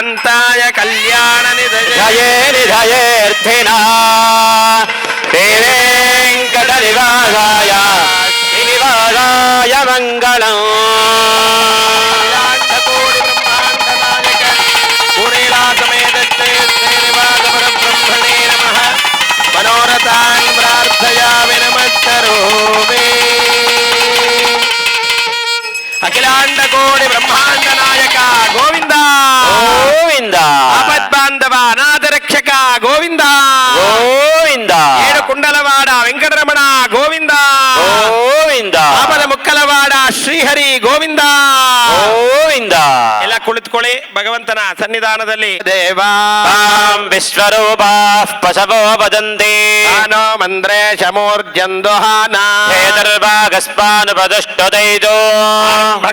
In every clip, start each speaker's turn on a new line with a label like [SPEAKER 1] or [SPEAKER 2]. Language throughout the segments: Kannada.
[SPEAKER 1] ಕಾಂತಾಯ ಕಲ್ಯಾಣ
[SPEAKER 2] ನಿಧಯೇ ನಿಧಯೇರ್ಥಿನ ವೆಂಕಟ ನಿವಾಸಾಯ ಶ್ರೀನಿವಾಸಾಯ ಮಂಗಳಂ.
[SPEAKER 1] मनोरथान् प्रार्थयामि नमस्करोमि. अखिलांड कोटि ब्रह्मांड नायक गोविंद
[SPEAKER 2] ಗೋವಿಂದ.
[SPEAKER 1] आपद्बांधव अनाथ रक्षक गोविंद
[SPEAKER 2] ಗೋವಿಂದ.
[SPEAKER 1] ಏಳು ಕುಂಡಲವಾಡ ವೆಂಕಟರಮಣ ಗೋವಿಂದ
[SPEAKER 2] ಗೋವಿಂದ.
[SPEAKER 1] ಆಪದ ಮುಕ್ಕಲವಾಡ ಶ್ರೀಹರಿ ಗೋವಿಂದ
[SPEAKER 2] ಗೋವಿಂದ.
[SPEAKER 1] ಎಲ್ಲ ಕುಳಿತುಕೊಳ್ಳಿ ಭಗವಂತನ ಸನ್ನಿಧಾನದಲ್ಲಿ. ದೇವಾ
[SPEAKER 2] ವಿಶ್ವರೂಪಾಃ ಪಶವೋ ವದಂತಿ
[SPEAKER 1] ಆನೋ ಮಂದ್ರೆ ಶಮೂರ್ಜಂದುಹಾನ
[SPEAKER 2] ಹೇತರ್ಭಾಗಸ್ಮಾನುಪದುಷ್ಟದೈದೋ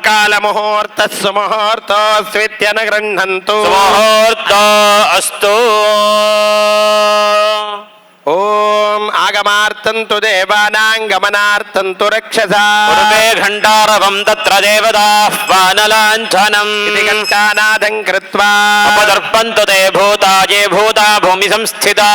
[SPEAKER 1] ಕಾಲ ಮುಹೂರ್ತ ಸುಮುಹೂರ್ತ ಸ್ವಿತ್ಯನ ಗೃಹಂತು
[SPEAKER 2] ಮುಹೂರ್ತೋ ಅಸ್ತು.
[SPEAKER 1] ಓಂ ಆಗಮಾರ್ಥಂತು ದೇವಾನಾಂ ಗಮನಾರ್ಥಂತು ರಕ್ಷಸಾಂ.
[SPEAKER 2] ಪೂರ್ವೇ ಘಂಟಾರವಂ ತತ್ರ ದೇವತಾಹ್ವಾನಲಾಂಛನಂ
[SPEAKER 1] ಘಂಟಾನಾದಂ ಕೃತ್ವಾ
[SPEAKER 2] ಉಪದರ್ಪಂತು ತೇ ಭೂತಾ ಯೇ ಭೂತಾ ಭೂಮಿ ಸಂಸ್ಥಿತಾ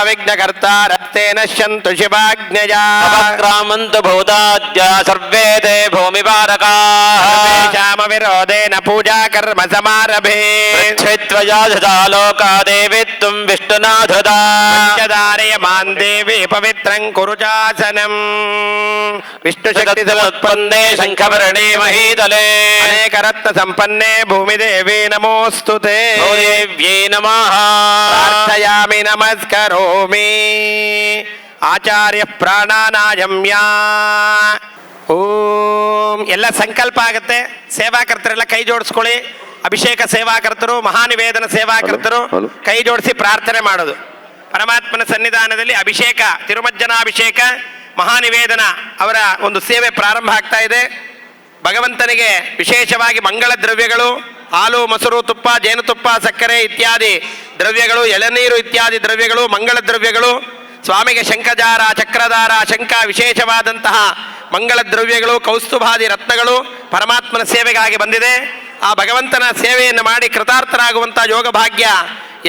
[SPEAKER 1] ವಿಘ್ನಕರ್ತಾ ರಸ್ತೆ ನಶ್ಯಂತು ಶಿವಾಜ್ಞಯಾ
[SPEAKER 2] ಅಪಕ್ರಾಮಂತು ಭೂತಾದ್ಯ ಸರ್ವೇ ತೇ ಭೂಮಿಪಾರಕಾಃ
[SPEAKER 1] ತೇಷಾಂ ವಿರೋಧೇನ ಪೂಜಾ ಕರ್ಮ ಸಮಾರಭೆ.
[SPEAKER 2] ಪೃಥ್ವಿತ್ವಯಾ ಧೃತಾ ಲೋಕಾ ದೇವಿ ತ್ವಂ ವಿಷ್ಣುನಾ ಧೃತಾ
[SPEAKER 1] ಧಾರಯ ಮಾನ್ ದೇವಿ ಪವಿತ್ರಂ ಕುರು ಚಾಸನಂ. ವಿಷ್ಣು ಶಕ್ತಿ
[SPEAKER 2] ಸಮತ್ಪನ್ನೇ ಶಂಖವರ್ಣೇ ಮಹೀತಲೆ
[SPEAKER 1] ಅನೇಕ ರತ್ನ ಸಂಪನ್ನೆ ಭೂಮಿ ದೇವಿ ನಮೋಸ್ತುತೆ.
[SPEAKER 2] ದೇವ್ಯೇ ನಮಃ
[SPEAKER 1] ಪ್ರಾರ್ಥಯಾಮಿ ನಮಸ್ಕರೋಮಿ. ಆಚಾರ್ಯ ಪ್ರಾಣಾನಾಯಮ್ಯ. ಓಂ ಎಲ್ಲ ಸಂಕಲ್ಪ ಆಗುತ್ತೆ. ಸೇವಾಕರ್ತರೆಲ್ಲ ಕೈ ಜೋಡಿಸ್ಕೊಳ್ಳಿ. ಅಭಿಷೇಕ ಸೇವಾಕರ್ತರು ಮಹಾನಿವೇದನ ಸೇವಾಕರ್ತರು ಕೈ ಜೋಡಿಸಿ ಪ್ರಾರ್ಥನೆ ಮಾಡೋದು. ಪರಮಾತ್ಮನ ಸನ್ನಿಧಾನದಲ್ಲಿ ಅಭಿಷೇಕ, ತಿರುಮಜ್ಜನಾಭಿಷೇಕ, ಮಹಾನಿವೇದನ ಅವರ ಒಂದು ಸೇವೆ ಪ್ರಾರಂಭ ಆಗ್ತಾ ಇದೆ. ಭಗವಂತನಿಗೆ ವಿಶೇಷವಾಗಿ ಮಂಗಳ ದ್ರವ್ಯಗಳು, ಹಾಲು, ಮೊಸರು, ತುಪ್ಪ, ಜೇನುತುಪ್ಪ, ಸಕ್ಕರೆ ಇತ್ಯಾದಿ ದ್ರವ್ಯಗಳು, ಎಳನೀರು ಇತ್ಯಾದಿ ದ್ರವ್ಯಗಳು, ಮಂಗಳ ದ್ರವ್ಯಗಳು, ಸ್ವಾಮಿಗೆ ಶಂಖಜಾರ, ಚಕ್ರಧಾರ, ಶಂಖ, ವಿಶೇಷವಾದಂತಹ ಮಂಗಳ ದ್ರವ್ಯಗಳು, ಕೌಸ್ತುಭಾದಿ ರತ್ನಗಳು ಪರಮಾತ್ಮನ ಸೇವೆಗಾಗಿ ಬಂದಿದೆ. ಆ ಭಗವಂತನ ಸೇವೆಯನ್ನು ಮಾಡಿ ಕೃತಾರ್ಥರಾಗುವಂತಹ ಯೋಗ ಭಾಗ್ಯ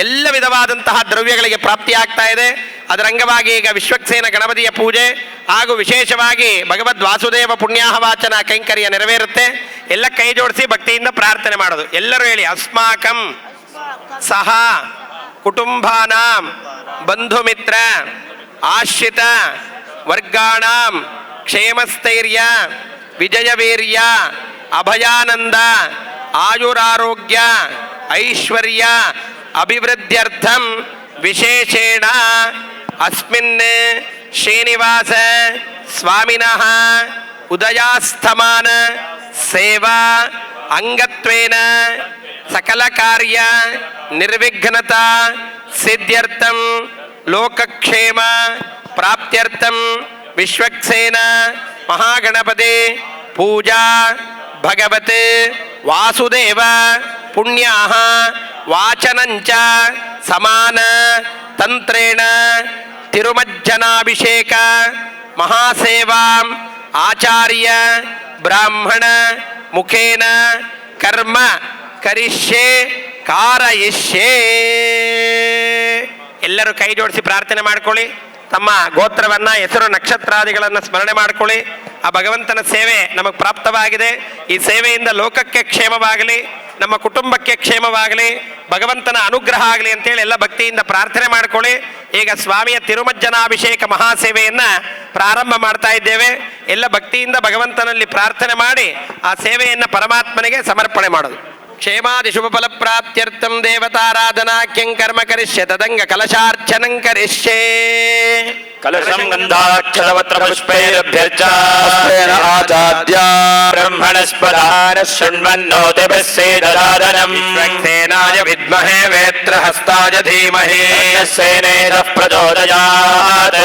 [SPEAKER 1] ಎಲ್ಲ ವಿಧವಾದಂತಹ ದ್ರವ್ಯಗಳಿಗೆ ಪ್ರಾಪ್ತಿಯಾಗ್ತಾ ಇದೆ. ಅದರ ಅಂಗವಾಗಿ ಈಗ ವಿಶ್ವಕ್ಸೇನ ಗಣಪತಿಯ ಪೂಜೆ ಹಾಗೂ ವಿಶೇಷವಾಗಿ ಭಗವದ್ ವಾಸುದೇವ ಪುಣ್ಯಾಹವಾಚನ ಕೈಂಕರ್ಯ ನೆರವೇರುತ್ತೆ. ಎಲ್ಲ ಕೈ ಜೋಡಿಸಿ ಭಕ್ತಿಯಿಂದ ಪ್ರಾರ್ಥನೆ ಮಾಡೋದು. ಎಲ್ಲರೂ ಹೇಳಿ, ಅಸ್ಮಾಕಂ ಸಹ ಕುಟುಂಬಾನಾಂ ಬಂಧು ಮಿತ್ರ ಆಶ್ರಿತ ವರ್ಗಾಣಾಂ ಕ್ಷೇಮಸ್ಥೈರ್ಯ ವಿಜಯವೀರ್ಯ ಅಭಯಾನಂದ ಆಯುರಾರೋಗ್ಯ ಐಶ್ವರ್ಯ ಅಭಿವೃದ್ಧ್ಯರ್ಥಂ ವಿಶೇಷೇಣ ಅಸ್ಮಿನ್ ಶ್ರೀನಿವಾಸ ಸ್ವಾಮಿನಃ ಉದಯಾಸ್ತಮಾನ ಸೇವಾ ಅಂಗತ್ವೇನ ಸಕಲ ಕಾರ್ಯ ನಿರ್ವಿಘ್ನತಾ ಸಿದ್ಧ್ಯರ್ಥಂ ಲೋಕಕ್ಷೇಮ ಪ್ರಾಪ್ತ್ಯರ್ಥಂ ವಿಶ್ವಕ್ಸೇನ ಮಹಾಗಣಪತಿ ಪೂಜಾ ಭಗವತ್ ವಾಸುದೇವ ಪುಣ್ಯಾಹ ವಾಚನಂಚ ಸಮಾನ ತಂತ್ರೇಣ ತಿರುಮಜ್ಜನಾಭಿಷೇಕ ಮಹಾಸೇವಾಂ ಆಚಾರ್ಯ ಬ್ರಾಹ್ಮಣ ಮುಖೇನ ಕರ್ಮ ಕರಿಷ್ಯೆ ಕಾರಯಿಷ್ಯೆ. ಎಲ್ಲರೂ ಕೈ ಜೋಡಿಸಿ ಪ್ರಾರ್ಥನೆ ಮಾಡ್ಕೊಳ್ಳಿ. ತಮ್ಮ ಗೋತ್ರವನ್ನ, ಹೆಸರು, ನಕ್ಷತ್ರಾದಿಗಳನ್ನು ಸ್ಮರಣೆ ಮಾಡ್ಕೊಳ್ಳಿ. ಆ ಭಗವಂತನ ಸೇವೆ ನಮಗೆ ಪ್ರಾಪ್ತವಾಗಿದೆ. ಈ ಸೇವೆಯಿಂದ ಲೋಕಕ್ಕೆ ಕ್ಷೇಮವಾಗಲಿ, ನಮ್ಮ ಕುಟುಂಬಕ್ಕೆ ಕ್ಷೇಮವಾಗಲಿ, ಭಗವಂತನ ಅನುಗ್ರಹ ಆಗಲಿ ಅಂತೇಳಿ ಎಲ್ಲ ಭಕ್ತಿಯಿಂದ ಪ್ರಾರ್ಥನೆ ಮಾಡ್ಕೊಳ್ಳಿ. ಈಗ ಸ್ವಾಮಿಯ ತಿರುಮಜ್ಜನಾಭಿಷೇಕ ಮಹಾಸೇವೆಯನ್ನ ಪ್ರಾರಂಭ ಮಾಡ್ತಾ ಇದ್ದೇವೆ. ಎಲ್ಲ ಭಕ್ತಿಯಿಂದ ಭಗವಂತನಲ್ಲಿ ಪ್ರಾರ್ಥನೆ ಮಾಡಿ ಆ ಸೇವೆಯನ್ನ ಪರಮಾತ್ಮನಿಗೆ ಸಮರ್ಪಣೆ ಮಾಡೋದು. ಕ್ಷೇಮಾದಿ ಶುಭ ಫಲ ಪ್ರಾಪ್ತ್ಯರ್ಥಂ ದೇವತಾರಾಧನಾ ಕ್ಯಂ ಕರ್ಮ ಕರಿಷ್ಯೆ ತದಂಗ ಕಲಶಾರ್ಚನಂ ಕರಿಷ್ಯೆ.
[SPEAKER 2] ಕಲಶಂ ಗಂಧಾಕ್ಷರವತ್ರ ಪುಷ್ಪೈರಭ್ಯರ್ಚ ಆಚಾರ್ಯ ಬ್ರಹ್ಮಣಸ್ಪದಾನ ಶೃಣ್ವನ್ನೋತಿ ಬಸ್ಸೇದರಾಧನಂ
[SPEAKER 1] ಸೇನಾಯ ವಿದ್ಮಹೇ ವೇತ್ರ ಹಸ್ತಾಯ ಧೀಮಹಿ
[SPEAKER 2] ಸೇನೇನ ಪ್ರಚೋದಯಾತ್.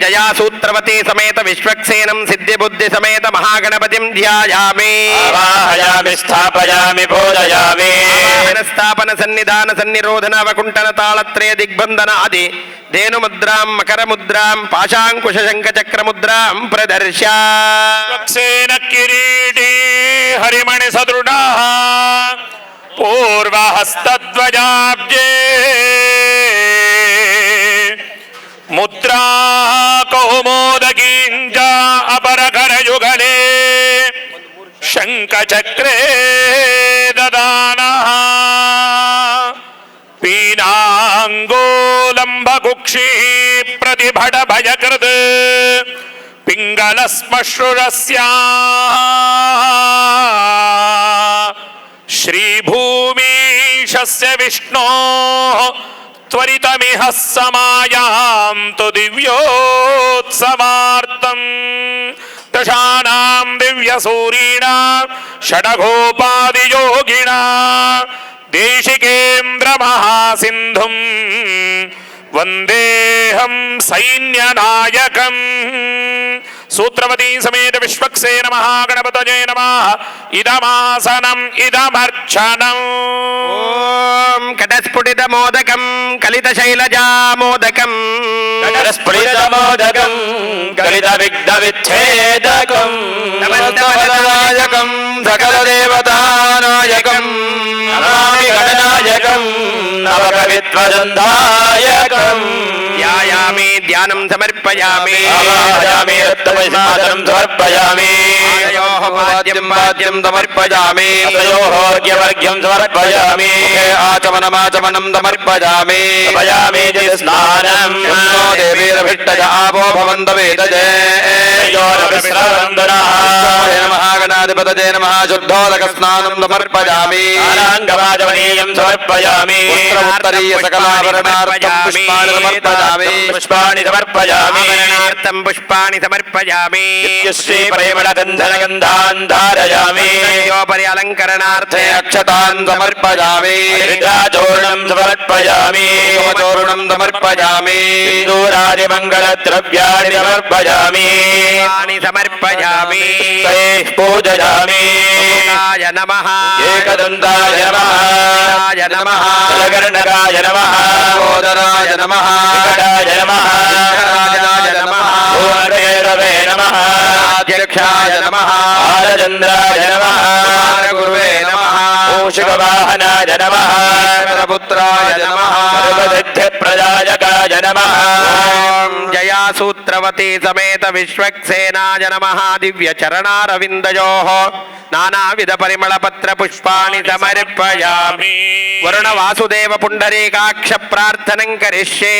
[SPEAKER 1] ಜಯಾಸೂತ್ರವತಿ ಸಮೇತ ವಿಶ್ವಕ್ಸೇನಂ ಸಿದ್ಧಿ ಬುದ್ಧಿ ಸಮೇತ ಮಹಾಗಣಪತಿಂ ಧ್ಯಾಯಾಮಿ.
[SPEAKER 2] ಆವಾಹಯಾಮಿ ಸ್ಥಾಪಯಾಮಿ ಬೋಧಯಾಮಿ.
[SPEAKER 1] ಸ್ಥಾಪನ ಸನ್ನಿಧಾನ ಸನ್ನಿರೋಧನ ವಕುಂಠನ ತಾಳತ್ರಯ ದಿಗ್ಬಂಧನ ಆದಿ ಧೇನು ಮುದ್ರಾಂ ಮಕರ ಮುದ್ರಾಂ ಪಾಶಾಂಕುಶ ಶಂಖ ಚಕ್ರ ಮುದ್ರಾಂ ಪ್ರದರ್ಶ.
[SPEAKER 2] ಕಿರೀಟಿ ಹರಿಮಣಿ ಸದೃಢ ಪೂರ್ವ
[SPEAKER 3] हस्तध्वजाब्जे मुद्रा कौमोदकीञ्च अपरकरयुगले शङ्खचक्रे ददानः पीनाङ्गोलम्बकुक्षी प्रतिभटभयकृत् पिङ्गलश्मश्रुरस्या श्रीभूमीशस्य विष्णोः त्वरितमिह समायान्तु दिव्योत्सवार्थम् दशानां दिव्यसूरीणां षडघोपादियोगिना देशिकेन्द्रमहासिन्धुं वन्देऽहं सैन्यनायकम् सूत्रवती समेत विश्वक्सेन महागणपतये नमः इदमासनम् इदमर्चनम्
[SPEAKER 1] ఓం కటస్ఫుటితమోదకం కలితశైలజామోదకం
[SPEAKER 2] स्फुलितमोदकम् कलितविघ्नविच्छेदकम्
[SPEAKER 1] नमस्तवदनायकं
[SPEAKER 2] सकलदेवतानायकम् नमामि गणनायकम् नवकवित्वदन्धायकम्
[SPEAKER 1] ధ్యాయామి ధ్యానం సమర్పయామి
[SPEAKER 2] आवाहयामि रत्नमहिमादनं समर्पयामि
[SPEAKER 1] ఆయోః వాద్యం వాద్యం సమర్పయామి
[SPEAKER 2] तयोर्घ्यवर्घ्यं समर्पयामि
[SPEAKER 4] आचमनमाचमनं समर्पयामि
[SPEAKER 2] समर्पयामि स्नानम्
[SPEAKER 4] देवीरभिष्टजा आपो भवन्तवेदजे महागणाधिपतये नमः शुद्धोदकस्नानं समर्पयामि
[SPEAKER 2] अनाङ्गवाचमनीयं समर्पयामि
[SPEAKER 4] उत्तरीय सकलाभरणार्थं पुष्पाणि समर्पयामि
[SPEAKER 2] पुष्पाणि समर्पयामि
[SPEAKER 1] ఆభరణార్థం పుష్పాణి సమర్పయామి
[SPEAKER 2] श्री परिमलगन्धनगन्धान् धारयामि
[SPEAKER 1] యోపరి అలంకరణార్థే
[SPEAKER 4] अक्षतान् समर्पयामि
[SPEAKER 2] चूर्णं समर्पयामि
[SPEAKER 4] चूर्णं समर्पयामि
[SPEAKER 2] सिन्दूरादिमङ्गलद्रव्याणि समर्पयामि
[SPEAKER 1] పుష్పాణి సమర్పయామి
[SPEAKER 2] तैः पूजयामि
[SPEAKER 1] ఆయ నమః
[SPEAKER 2] एकदन्ताय नमः
[SPEAKER 1] ఆయ నమః
[SPEAKER 2] जलकर्णकाय नमः
[SPEAKER 4] गोदराय नमः
[SPEAKER 2] विकटाय नमः
[SPEAKER 4] राजाय नमः
[SPEAKER 2] भुवनभैरवे नमः
[SPEAKER 4] अध्यक्षाय नमः
[SPEAKER 2] बालचन्द्राय नमः
[SPEAKER 4] गुरुवे नमः
[SPEAKER 2] मूषिकवाहनाय नमः
[SPEAKER 4] पुत्राय नमः
[SPEAKER 2] सर्वसिद्धिप्रदायकाय नमः
[SPEAKER 1] ఓం జయాసూత్రవతి సమేత విశ్వక్సేనాయ నమః దివ్య చరణారవిందయోః నానావిధ పరిమళ పత్ర పుష్పాణి సమర్పయామి వరుణ వాసుదేవ పుండరీకాక్ష ప్రార్థనం కరిష్యే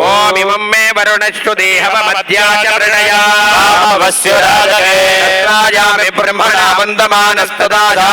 [SPEAKER 1] ఓం ఇమం మే వరుణశ్చు దేహమధ్యాచరణయా
[SPEAKER 2] అవస్య రాజకే
[SPEAKER 4] राजामि ब्रह्मणा वन्दमानस्तदा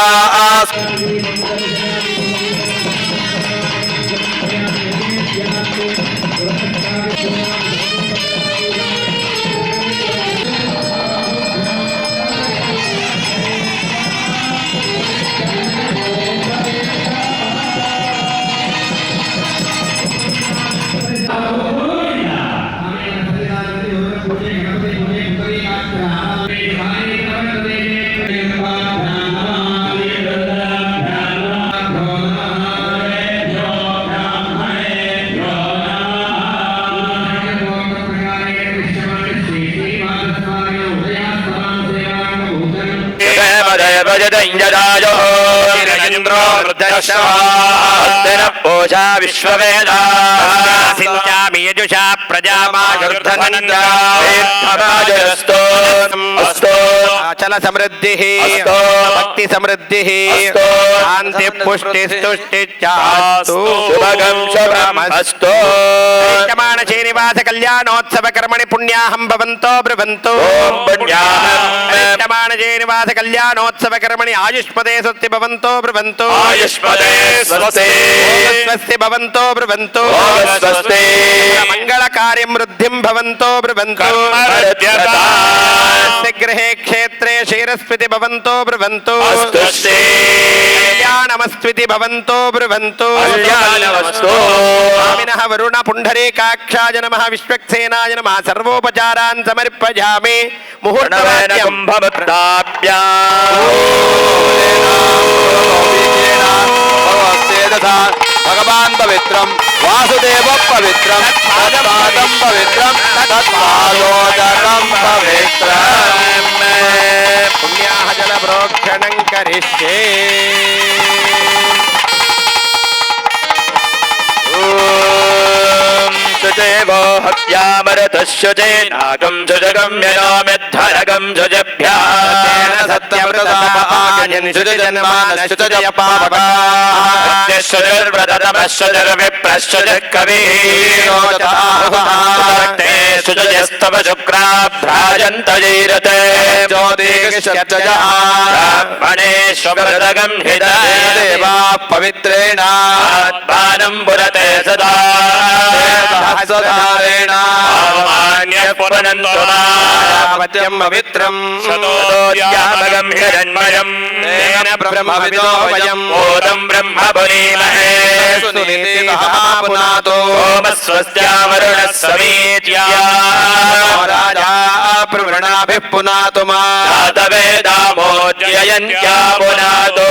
[SPEAKER 2] भजदञ्जदायो निरञ्द्रो वृद्धश्वास्तिनः पूषा विश्ववेदा
[SPEAKER 1] సించామి యజుషా
[SPEAKER 2] प्रजामाजस्तु अस्तु
[SPEAKER 1] అచల సమృద్ధి
[SPEAKER 2] అస్తో.
[SPEAKER 1] భక్తి సమృద్ధి
[SPEAKER 2] అస్తో.
[SPEAKER 1] శాంతి పుష్టి స్తుష్టిశ్చాస్తు
[SPEAKER 2] శుభగం శుభం అస్తు
[SPEAKER 1] వర్తమాన శ్రీనివాస కళ్యాణోత్సవ కర్మణి పుణ్యాహం భవంతో బ్రువంతు
[SPEAKER 2] ఓం పుణ్యాహం.
[SPEAKER 1] వర్తమాన శ్రీనివాస కళ్యాణోత్సవ కర్మణి ఆయుష్పదే స్వస్తి భవంతో బ్రువంతు
[SPEAKER 2] ఆయుష్పదే స్వస్తి
[SPEAKER 1] స్వస్తి భవంతో బ్రువంతు
[SPEAKER 2] ఓం స్వస్తి
[SPEAKER 1] మంగళ కార్యం వృద్ధిం భవంతో బ్రువంతు
[SPEAKER 2] కర్మరత్యతా.
[SPEAKER 1] గృహే క్షేత్రే క్షీరస్మితి భవంతో బ్రువంతు
[SPEAKER 2] అస్తు శ్రీ
[SPEAKER 1] కళ్యాణమస్మితి భవంతో బ్రువంతు
[SPEAKER 2] కళ్యాణమస్తు.
[SPEAKER 1] స్వామినః వరుణ పుండరీకాక్షాయ నమః విశ్వక్సేనాయ నమః సర్వోపచారాన్ సమర్పయామి
[SPEAKER 2] ప్రణవేన
[SPEAKER 1] ముహూర్తవాద్యం
[SPEAKER 2] కుంభముక్తాభ్యా
[SPEAKER 4] भगवान् पवित्रं वासुदेव पवित्रं तत्पादं पवित्रं तत्पादोदकं पवित्रम्
[SPEAKER 1] పుణ్యాహ జల ప్రోక్షణం కరిష్యే
[SPEAKER 2] देवो हत्यामरतश्युचे नागं जुजगं यनोम्यध्वरगं जुजभ्यः
[SPEAKER 4] तेन सत्यव्रताजन्युजन्मानश्चुतजपापकाः
[SPEAKER 2] शुजर्व्रततमश्चर्विप्रश्चर्कवीरोजते शुजस्तव शुक्राभ्राजन्त जीरते ब्राह्मणेष्वृतगं हृदय
[SPEAKER 4] देवाः पवित्रेण
[SPEAKER 2] आत्मानं पुरते सदा
[SPEAKER 4] सहस्रधारेण
[SPEAKER 2] आवमान्यः पुनन्त्वमापत्यं
[SPEAKER 4] पवित्रम्
[SPEAKER 2] शतोद्यामगं हिरण्मयम्
[SPEAKER 4] तेन ब्रह्मविदो वयम्
[SPEAKER 2] ओदं ब्रह्म पुनीमहे
[SPEAKER 4] सुनीतिमहापुनातो
[SPEAKER 2] ओमस्वस्त्यावरुणः समीच्या
[SPEAKER 4] राजा प्रवृणाभिः पुनातु मा
[SPEAKER 2] जातवेदामोद्ययन्त्या पुनातो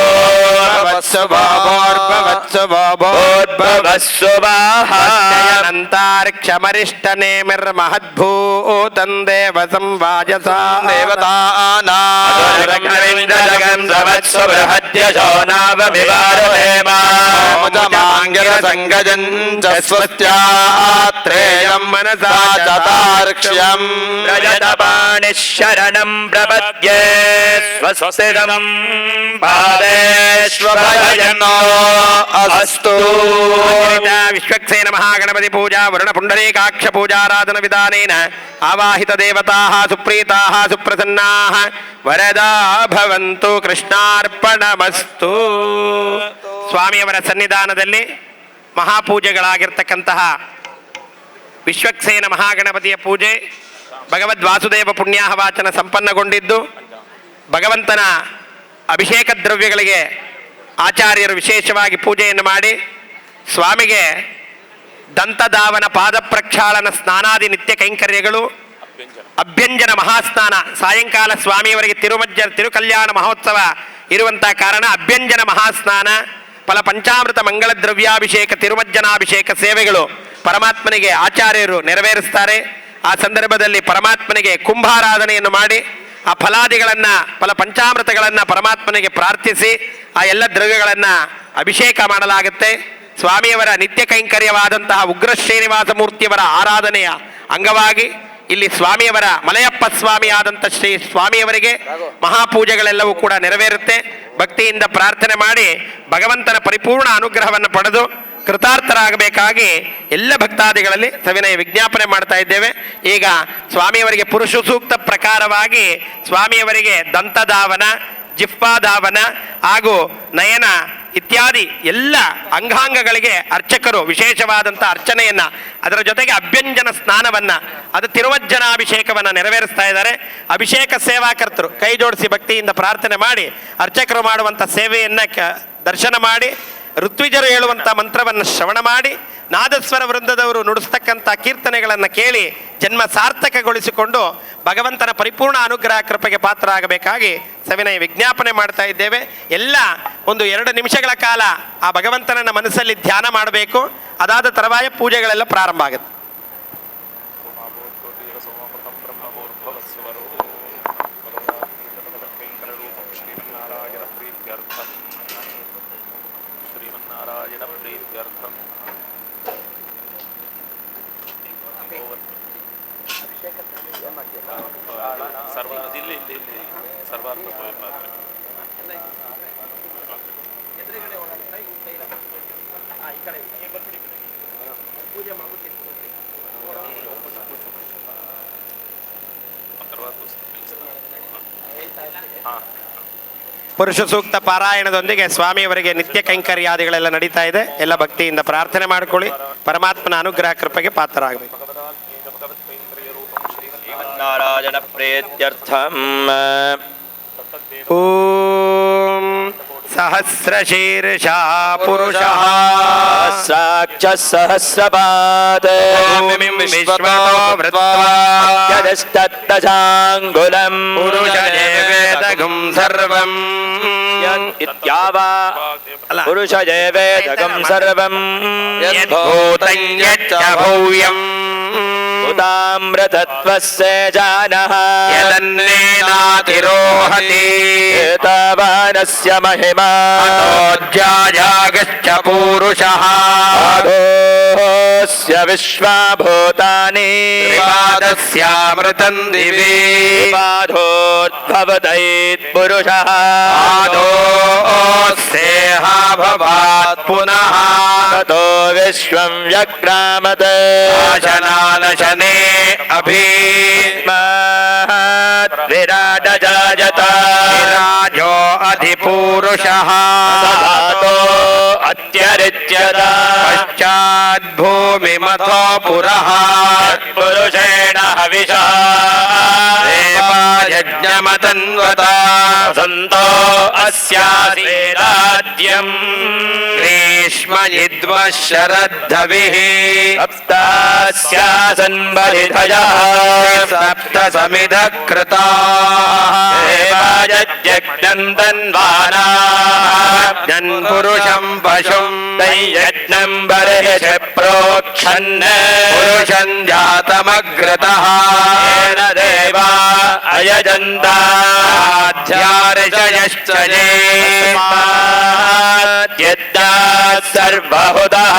[SPEAKER 1] अन्तरिक्षमरिष्टनेमिर्महद्भूतं देवसं वाजसा
[SPEAKER 4] देवतानाम्
[SPEAKER 2] बृहद्यशो
[SPEAKER 4] सङ्गजन् च स्वस्त्यात्रेयम् मनसा चतार्क्ष्यम्
[SPEAKER 2] रजतपाणिः शरणं प्रपद्ये स्वस्तिदं पादेष्वभयनो
[SPEAKER 4] अस्तु
[SPEAKER 1] विश्वक्सेन महागणपति पूजा वरुण पुण्डरीकाक्ष पूजाराधन विधानेन आवाहित देवताः सुप्रीताः सुप्रसन्नाः वरदा भवन्तु ಕೃಷ್ಣಾರ್ಪಣಮಸ್ತು. ಸ್ವಾಮಿಯವರ ಸನ್ನಿಧಾನದಲ್ಲಿ ಮಹಾಪೂಜೆಗಳಾಗಿರ್ತಕ್ಕಂತಹ ವಿಶ್ವಕ್ಸೇನ ಮಹಾಗಣಪತಿಯ ಪೂಜೆ ಭಗವದ್ ವಾಸುದೇವ ಪುಣ್ಯಾಹ ವಾಚನ ಸಂಪನ್ನಗೊಂಡಿದ್ದು ಭಗವಂತನ ಅಭಿಷೇಕ ದ್ರವ್ಯಗಳಿಗೆ ಆಚಾರ್ಯರು ವಿಶೇಷವಾಗಿ ಪೂಜೆಯನ್ನು ಮಾಡಿ ಸ್ವಾಮಿಗೆ ದಂತಧಾವನ ಪಾದ ಪ್ರಕ್ಷಾಳನ ಸ್ನಾನಾದಿ ನಿತ್ಯ ಕೈಂಕರ್ಯಗಳು ಅಭ್ಯಂಜನ ಮಹಾಸ್ನಾನ ಸಾಯಂಕಾಲ ಸ್ವಾಮಿಯವರಿಗೆ ತಿರುಕಲ್ಯಾಣ ಮಹೋತ್ಸವ ಇರುವಂತಹ ಕಾರಣ ಅಭ್ಯಂಜನ ಮಹಾಸ್ನಾನ ಫಲ ಪಂಚಾಮೃತ ಮಂಗಳ ದ್ರವ್ಯಾಭಿಷೇಕ ತಿರುಮಜ್ಜನಾಭಿಷೇಕ ಸೇವೆಗಳು ಪರಮಾತ್ಮನಿಗೆ ಆಚಾರ್ಯರು ನೆರವೇರಿಸ್ತಾರೆ. ಆ ಸಂದರ್ಭದಲ್ಲಿ ಪರಮಾತ್ಮನಿಗೆ ಕುಂಭಾರಾಧನೆಯನ್ನು ಮಾಡಿ ಆ ಫಲಾದಿಗಳನ್ನು ಫಲ ಪಂಚಾಮೃತಗಳನ್ನು ಪರಮಾತ್ಮನಿಗೆ ಪ್ರಾರ್ಥಿಸಿ ಆ ಎಲ್ಲ ದ್ರವ್ಯಗಳನ್ನು ಅಭಿಷೇಕ ಮಾಡಲಾಗುತ್ತೆ. ಸ್ವಾಮಿಯವರ ನಿತ್ಯ ಕೈಂಕರ್ಯವಾದಂತಹ ಉಗ್ರ ಶ್ರೀನಿವಾಸ ಮೂರ್ತಿಯವರ ಆರಾಧನೆಯ ಅಂಗವಾಗಿ ಇಲ್ಲಿ ಸ್ವಾಮಿಯವರ ಮಲಯಪ್ಪ ಸ್ವಾಮಿ ಆದಂಥ ಶ್ರೀ ಸ್ವಾಮಿಯವರಿಗೆ ಮಹಾಪೂಜೆಗಳೆಲ್ಲವೂ ಕೂಡ ನೆರವೇರುತ್ತೆ. ಭಕ್ತಿಯಿಂದ ಪ್ರಾರ್ಥನೆ ಮಾಡಿ ಭಗವಂತನ ಪರಿಪೂರ್ಣ ಅನುಗ್ರಹವನ್ನು ಪಡೆದು ಕೃತಾರ್ಥರಾಗಬೇಕಾಗಿ ಎಲ್ಲ ಭಕ್ತಾದಿಗಳಲ್ಲಿ ಸವಿನಯ ವಿಜ್ಞಾಪನೆ ಮಾಡ್ತಾ ಇದ್ದೇವೆ. ಈಗ ಸ್ವಾಮಿಯವರಿಗೆ ಪುರುಷ ಸೂಕ್ತ ಪ್ರಕಾರವಾಗಿ ಸ್ವಾಮಿಯವರಿಗೆ ದಂತಧಾವನ, ಜಿಹ್ವಾಧಾವನ ಹಾಗೂ ನಯನ ಇತ್ಯಾದಿ ಎಲ್ಲ ಅಂಗಾಂಗಗಳಿಗೆ ಅರ್ಚಕರು ವಿಶೇಷವಾದಂಥ ಅರ್ಚನೆಯನ್ನು, ಅದರ ಜೊತೆಗೆ ಅಭ್ಯಂಜನ ಸ್ನಾನವನ್ನು, ಅದು ತಿರುವಜ್ಜನಾಭಿಷೇಕವನ್ನು ನೆರವೇರಿಸ್ತಾ ಇದ್ದಾರೆ. ಅಭಿಷೇಕ ಸೇವಾಕರ್ತರು ಕೈ ಜೋಡಿಸಿ ಭಕ್ತಿಯಿಂದ ಪ್ರಾರ್ಥನೆ ಮಾಡಿ ಅರ್ಚಕರು ಮಾಡುವಂಥ ಸೇವೆಯನ್ನು ದರ್ಶನ ಮಾಡಿ ಋತ್ವಿಜರು ಹೇಳುವಂಥ ಮಂತ್ರವನ್ನು ಶ್ರವಣ ಮಾಡಿ ನಾದಸ್ವರ ವೃಂದದವರು ನುಡಿಸ್ತಕ್ಕಂಥ ಕೀರ್ತನೆಗಳನ್ನು ಕೇಳಿ ಜನ್ಮ ಸಾರ್ಥಕಗೊಳಿಸಿಕೊಂಡು ಭಗವಂತನ ಪರಿಪೂರ್ಣ ಅನುಗ್ರಹ ಕೃಪೆಗೆ ಪಾತ್ರರಾಗಬೇಕಾಗಿ ಸವಿನಯ ವಿಜ್ಞಾಪನೆ ಮಾಡ್ತಾ ಇದ್ದೇವೆ. ಎಲ್ಲ 1-2 ನಿಮಿಷಗಳ ಕಾಲ ಆ ಭಗವಂತನನ್ನ ಮನಸ್ಸಲ್ಲಿ ಧ್ಯಾನ ಮಾಡಬೇಕು. ಅದಾದ ತರುವಾಯ ಪೂಜೆಗಳೆಲ್ಲ ಪ್ರಾರಂಭ ಆಗುತ್ತೆ. ಪುರುಷ ಸೂಕ್ತ ಪಾರಾಯಣದೊಂದಿಗೆ ಸ್ವಾಮಿಯವರಿಗೆ ನಿತ್ಯ ಕೈಂಕರ್ಯಾದಿಗಳೆಲ್ಲ ನಡೀತಾ ಇದೆ. ಎಲ್ಲ ಭಕ್ತಿಯಿಂದ ಪ್ರಾರ್ಥನೆ ಮಾಡಿಕೊಳ್ಳಿ. ಪರಮಾತ್ಮನ ಅನುಗ್ರಹ ಕೃಪೆಗೆ ಪಾತ್ರರಾಗಬೇಕು.
[SPEAKER 2] ನಾರಾಯಣ ಪ್ರೀತ್ಯರ್ಥಂ
[SPEAKER 1] ಓಂ ಸಹಸ್ರಶೀರ್ಷಾ ಪುರುಷಃ
[SPEAKER 2] ಸಾಕ್ಷ ಸಹಸ್ರಪಾದ
[SPEAKER 1] ವಿಶ್ವತೋ ವೃತ್ವಾ
[SPEAKER 2] ಯದಸ್ತತ್ತಜಾಂಗುಲಂ
[SPEAKER 1] ಪುರುಷದೇವೇದಗಂ ಸರ್ವಂ
[SPEAKER 2] ಇತ್ಯಾವಾ ಪುರುಷದೇವೇದಗಂ ಸರ್ವಂ
[SPEAKER 1] ಯದ್ಭೂತಂ ಯಚ್ಚ ಭವ್ಯಂ
[SPEAKER 2] ಉದಾಮೃತತ್ವಸ್ಯ ಜಾನಃ
[SPEAKER 1] ಯದನ್ನೇನಾತಿರೋಹತಿ
[SPEAKER 2] ಏತಾವಾನಸ್ಯ ಮಹಿಮಾ
[SPEAKER 1] ಅತೋಜ್ಯಾಯಾಗಶ್ಚ ಪೂರುಷಃ
[SPEAKER 2] ಅಧೋಸ್ಯ विश्वाभूतानि
[SPEAKER 4] त्रिपादस्यामृतम् दिवि
[SPEAKER 2] पादोद्भवदैत्पुरुषः
[SPEAKER 4] आदोऽस्येहा भवात् पुनः
[SPEAKER 2] ततो विश्वं व्यक्रामत्
[SPEAKER 4] शनानशने अभि
[SPEAKER 2] विराट जायत
[SPEAKER 4] राजो अधिपूरुषः
[SPEAKER 2] धातो अत्यरिच्यत
[SPEAKER 4] पश्चाद्भूमिमथो पुरः
[SPEAKER 2] पुरुषेण हविषा
[SPEAKER 4] देवायज्ञमतन्वता
[SPEAKER 2] सन्तो अस्यासीराज्यम्
[SPEAKER 4] ग्रीष्मयिद्वः शरद्धविः
[SPEAKER 2] सप्तास्यासन्बलिधयः
[SPEAKER 4] सप्त समिधः कृताः
[SPEAKER 2] देवायज्ञम् तन्वाना
[SPEAKER 4] पुरुषम् पशुम्
[SPEAKER 2] तैयज्ञम् बर्हिष प्रोक्षन्
[SPEAKER 4] पुरुषम् जातमग्रतः
[SPEAKER 2] येन देवा अयजन्ता
[SPEAKER 4] ध्यार्षयश्च ये
[SPEAKER 2] यद्दा सर्वहुतः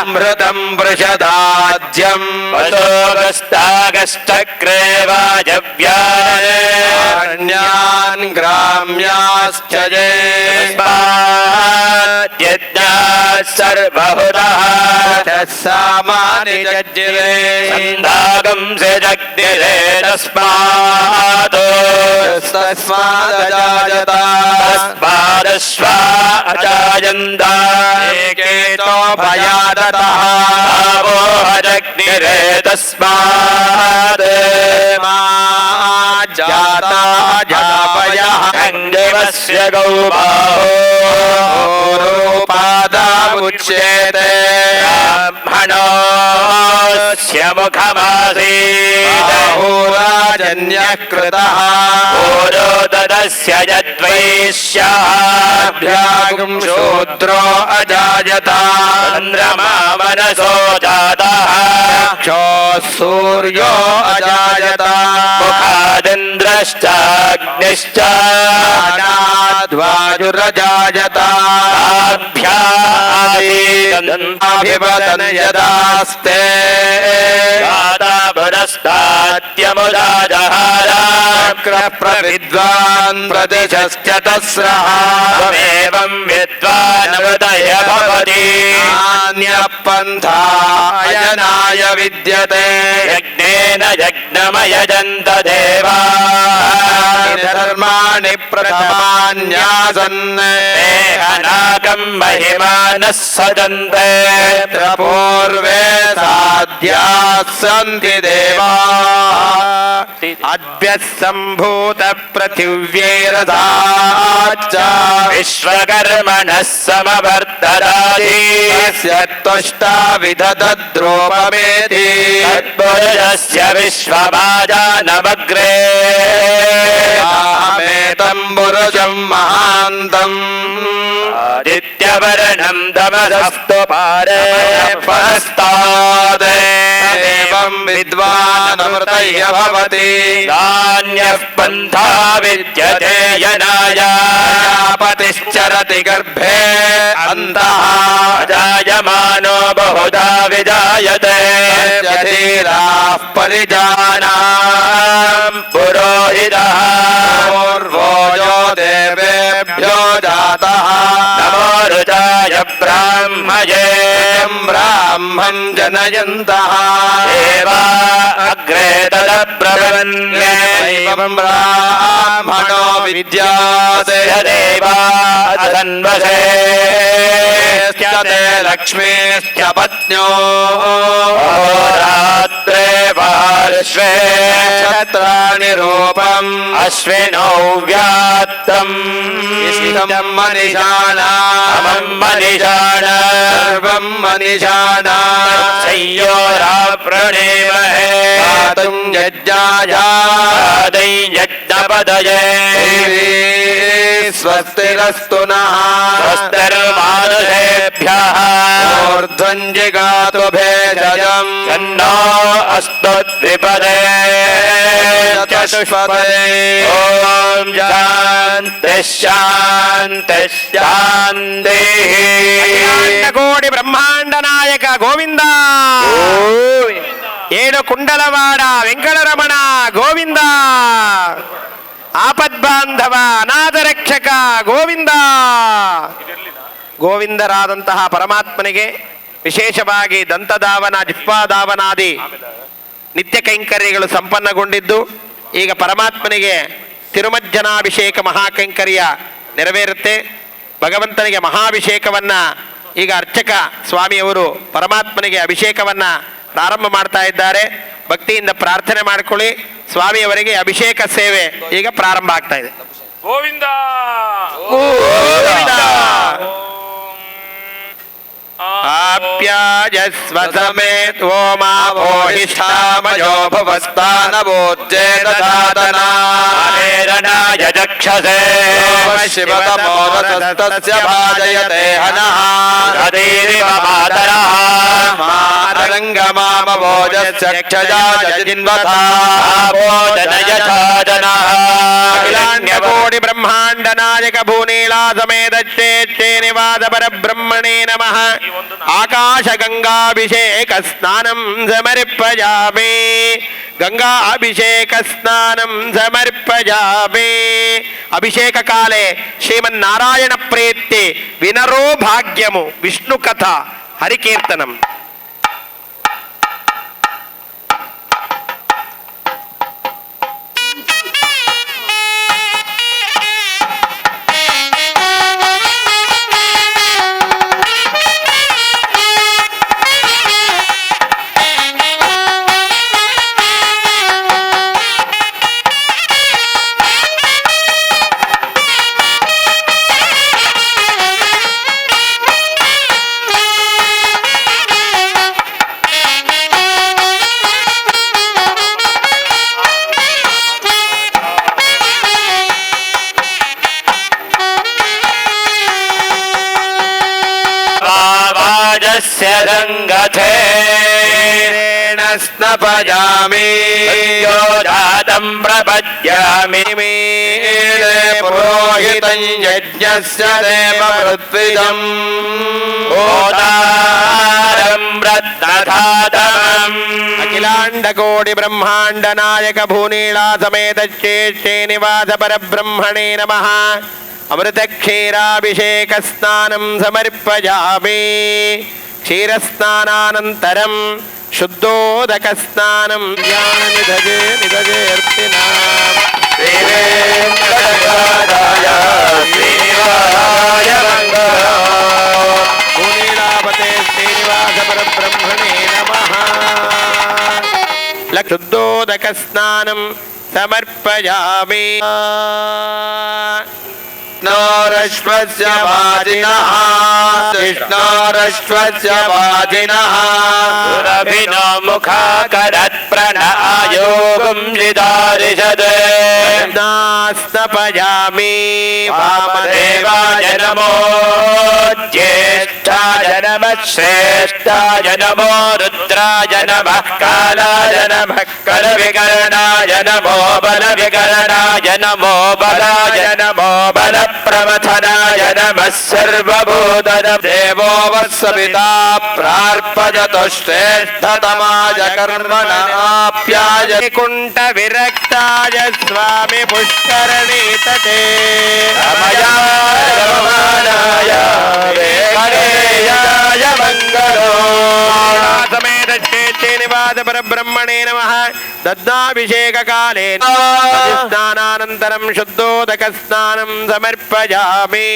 [SPEAKER 4] अमृतम् वृषदाज्यम्
[SPEAKER 2] वसोगस्तागश्चक्रे वाजव्यान्
[SPEAKER 4] ग्राम्याश्च ये
[SPEAKER 2] यद्दा सर्वहुतः
[SPEAKER 4] सामानि जज्जिरे
[SPEAKER 2] सन्दागम् से जग्निरे तस्मात्
[SPEAKER 4] तस्मादजायत
[SPEAKER 2] तस्मादश्वा अजायन्त
[SPEAKER 4] एकेतो भयादतः
[SPEAKER 2] आवो अजग्निरे तस्मात्
[SPEAKER 4] जाता जापयः
[SPEAKER 2] अङ्गवस्य
[SPEAKER 4] गौपादामुच्येते
[SPEAKER 2] ब्राह्मणोऽस्य मुखमासीत्
[SPEAKER 4] बाहुराजन्यः कृतः
[SPEAKER 2] पूरोदरस्य यद्वैश्याभ्यागम्
[SPEAKER 4] शूद्रो अजायत
[SPEAKER 2] चन्द्रमा मनसो जातः
[SPEAKER 4] चक्षुः सूर्यो अजायत
[SPEAKER 2] मुखादिन्द्रश्चाग्निश्च
[SPEAKER 4] वायुरजायत अभिवदन यदास्ते प्रविद्वान् प्रदिशश्च तस्रः
[SPEAKER 2] एवं विद्वानवदय भवति
[SPEAKER 4] नान्यः पन्थायनाय विद्यते
[SPEAKER 2] यज्ञेन यज्ञमयजन्त देवा
[SPEAKER 4] धर्माणि प्रथमान्यासन्
[SPEAKER 2] अनागम् महिमानः सदन्ते
[SPEAKER 4] पूर्वे साध्याः सन्ति देवाः अद्भ्यः सम्भूत पृथिव्यैरधाच्च
[SPEAKER 2] विश्वकर्मणः समवर्तरादि
[SPEAKER 4] त्वष्टा विदधद्रोपमेति
[SPEAKER 2] तत्पुरुषस्य विश्वभाजानमग्रे
[SPEAKER 4] अहमेतम् पुरुषम् महान्तम्
[SPEAKER 2] आदित्यवर्णम् तमसस्तु पारे
[SPEAKER 4] परस्तात् एवम् विद्वानमृतय भवति
[SPEAKER 2] नान्यः पन्था विद्यते यनाय
[SPEAKER 4] पतिश्चरति गर्भे अन्तः
[SPEAKER 2] जायमानो बहुधा विजायते
[SPEAKER 4] धीराः परिजानाम्
[SPEAKER 2] पुरोहितः
[SPEAKER 4] पूर्वो यो देवेभ्यो जातः
[SPEAKER 2] नमो रुचाय ब्राह्मये
[SPEAKER 4] ब्राह्मम् जनयन्तः
[SPEAKER 2] देवा अग्रे तदब्रवन्ये
[SPEAKER 4] एवम् ब्राह्मणो विद्याते
[SPEAKER 2] देवा तन्वसे
[SPEAKER 4] लक्ष्मीश्च पत्न्यो
[SPEAKER 2] रात्रे पार्श्वे
[SPEAKER 4] क्षत्राणि रूपम्
[SPEAKER 2] अश्विनौ व्यात्तम्
[SPEAKER 4] मनिषाणामम्
[SPEAKER 2] मनिषाण
[SPEAKER 4] सर्वम् मनिषाणा
[SPEAKER 2] संयोराप्रणेमहे
[SPEAKER 4] गातुम् यज्ञाया
[SPEAKER 2] यज्ञपदये
[SPEAKER 4] स्वस्तिरस्तु नः
[SPEAKER 2] स्वस्तिर्मानुषेभ्यः
[SPEAKER 4] ऊर्ध्वम् जिगातु भेषजम्
[SPEAKER 2] तन्नो अस्तु द्विपदे
[SPEAKER 4] चतुष्पदे
[SPEAKER 2] ॐ शान्तिः शान्तिः शान्तिः
[SPEAKER 1] ಕೋಟಿ ಬ್ರಹ್ಮಾಂಡ ನಾಯಕ ಗೋವಿಂದ ಏಳು ಕುಂಡಲವಾಡ ವೆಂಕಟರಮಣ ಗೋವಿಂದ. ಆಪದ್ಬಾಂಧವ ಅನಾಥ ರಕ್ಷಕ ಗೋವಿಂದ. ಗೋವಿಂದರಾದಂತಹ ಪರಮಾತ್ಮನಿಗೆ ವಿಶೇಷವಾಗಿ ದಂತಧಾವನ ಜಿಹ್ವಾಧಾವನಾದಿ ನಿತ್ಯ ಕೈಂಕರ್ಯಗಳು ಸಂಪನ್ನಗೊಂಡಿದ್ದು ಈಗ ಪರಮಾತ್ಮನಿಗೆ ತಿರುಮಜ್ಜನಾಭಿಷೇಕ ಮಹಾಕೈಂಕರ್ಯ ನೆರವೇರುತ್ತೆ. ಭಗವಂತನಿಗೆ ಮಹಾಭಿಷೇಕವನ್ನ ಈಗ ಅರ್ಚಕ ಸ್ವಾಮಿಯವರು ಪರಮಾತ್ಮನಿಗೆ ಅಭಿಷೇಕವನ್ನ ಪ್ರಾರಂಭ ಮಾಡ್ತಾ ಇದ್ದಾರೆ. ಭಕ್ತಿಯಿಂದ ಪ್ರಾರ್ಥನೆ ಮಾಡಿಕೊಳ್ಳಿ. ಸ್ವಾಮಿಯವರಿಗೆ ಅಭಿಷೇಕ ಸೇವೆ ಈಗ ಪ್ರಾರಂಭ ಆಗ್ತಾ ಇದೆ.
[SPEAKER 3] ಗೋವಿಂದ
[SPEAKER 1] ಗೋವಿಂದ. ಆಪ್ಯಾಜಸ್ವ ಸಮೇತ್ ಓಮಾವೋಹಿಷ್ಠಾಮಯೋ ಭವಸ್ತಾನವೋಜ್ಜೇತದಾತನಾ
[SPEAKER 2] ಯಜಕ್ಷಸೇ
[SPEAKER 4] ಶಿವತಮೋರತಸ್ತಸ್ಯ ಭಾಜಯತೆ ಹನಃ
[SPEAKER 2] ಹರೇರಿವ ಮಾತರಃ
[SPEAKER 4] ಮಾತರಂಗಮಾಮವೋಜಸ್ಯ ಕ್ಷಜಾಜಿನ್ವಥಾ
[SPEAKER 2] ಭೋಜನಯಥಾಜನಃ
[SPEAKER 1] ಅಖಿಲಾಂಡಕೋಟಿ ಬ್ರಹ್ಮಾಂಡ ನಾಯಕ ಭೂನೀಳಾ ಸಮೇತ ನಿವಾಸ ಪರಬ್ರಹ್ಮಣೇ ನಮಃ. ಆಕಾಶ ಗಂಗಾಭಿಷೇಕ ಸ್ನಾನಂ ಸಮರ್ಪಯಾಮಿ. ಗಂಗಾ ಅಭಿಷೇಕ ಸ್ನಾನಂ ಸಮರ್ಪಯಾಮಿ. ಅಭಿಷೇಕ ಕಾಲೇ ಶ್ರೀಮನ್ನಾರಾಯಣ ಪ್ರೇತ್ಯೆ ವಿನರೋ ಭಾಗ್ಯಮು ವಿಷ್ಣು ಕಥಾ ಹರಿಕೀರ್ತನಂ.
[SPEAKER 2] ಗಂಗಥೇ
[SPEAKER 4] ಸ್ನಪಯಾಮಿ
[SPEAKER 2] ಯೋಧಾತಂ ಪ್ರಪದ್ಯಾಮಿ
[SPEAKER 4] ಪುರೋಹಿತಂ ಯಜ್ಞಸ್ಯ ದೇವ ಪೃಥ್ವಿಜಂ
[SPEAKER 2] ಹೋತಾರಂ ರತ್ನಧಾತಮಂ
[SPEAKER 1] ಅಖಿಲಾಂಡಕೋಟಿ ಬ್ರಹ್ಮಾಂಡ ನಾಯಕ ಭೂನೀಳಾ ಸಮೇತ ನಿವಾಸ ಪರಬ್ರಹ್ಮಣೇ ನಮಃ. ಅಮೃತ ಕ್ಷೀರಾಭಿಷೇಕ ಸ್ನಾನಂ ಸಮರ್ಪಯಾಮಿ. ಕ್ಷೀರಸ್ನಾನಾನಂತರಂ ಶುದ್ಧೋದಕ ಸ್ನಾನಂ ಜ್ಞಾನನಿಧಜೆ ನಿಧಜೇರ್ತಿನಾ ಭೂನೀಳಾಪತೆ ಶ್ರೀನಿವಾಸ ಪರಬ್ರಹ್ಮಣೇ ನಮಃ. ಶುದ್ಧೋದಕ ಸ್ನಾನಂ ಸಮರ್ಪಯಾಮಿ.
[SPEAKER 4] ವಿಷ್ಣೋರಶ್ವಸ್ಯ ವಾಜಿನಃ ವಿಷ್ಣೋರಶ್ವಸ್ಯ ವಾಜಿನಃ
[SPEAKER 2] ಸುರಭಿನೋ ಮುಖಾಕರತ್ ಪ್ರಣಾಯೋಗಂ ಜಿದಾರಿಷದೆ
[SPEAKER 1] ಸ್ನಪಯಾಮಿ.
[SPEAKER 2] ವಾಮದೇವಾಯ ನಮೋ ಜ್ಯೇಷ್ಠಾಯ ನಮಃ ಶ್ರೇಷ್ಠಾಯ ನಮೋ ರುದ್ರಾಯ ನಮಃ ಕಾಲಾಯ ನಮಃ ಕಲವಿಕರಣಾಯ ನಮೋ ಬಲವಿಕರಣಾಯ ನಮೋ ಬಲಾಯ ನಮೋ ಬಲ ಪ್ರಮಥನಾಯ ನಮಃ ಸರ್ವಭೂತನ
[SPEAKER 4] ದೇವೋ ವತ್ಸವಿತಾ ಪ್ರಾರ್ಪಯತು ಶ್ರೇಷ್ಠತಮಾಯ ಕರ್ಮಣ ಆಪ್ಯಾಯ
[SPEAKER 1] ಕುಂಠ ವಿರಕ್ತಾಯ ಸ್ವಾಮಿ ಪುಷ್ಕರಣಿ ತಟೇ
[SPEAKER 2] ರಮಯಾಯ ವೇಂಕಟೇಯಾಯ ಮಂಗಲೋ
[SPEAKER 1] ಸಮೇತ ಶ್ರೀನಿವಾಸ ಪರಬ್ರಹ್ಮಣೇ ನಮಃ. ದದ್ದಾಭಿಷೇಕ ಕಾಲೇ ಸ್ನಾನಾನಂತರಂ ಶುದ್ಧೋದಕ ಸ್ನಾನಂ ಸಮರ್ಪಯಾಮಿ.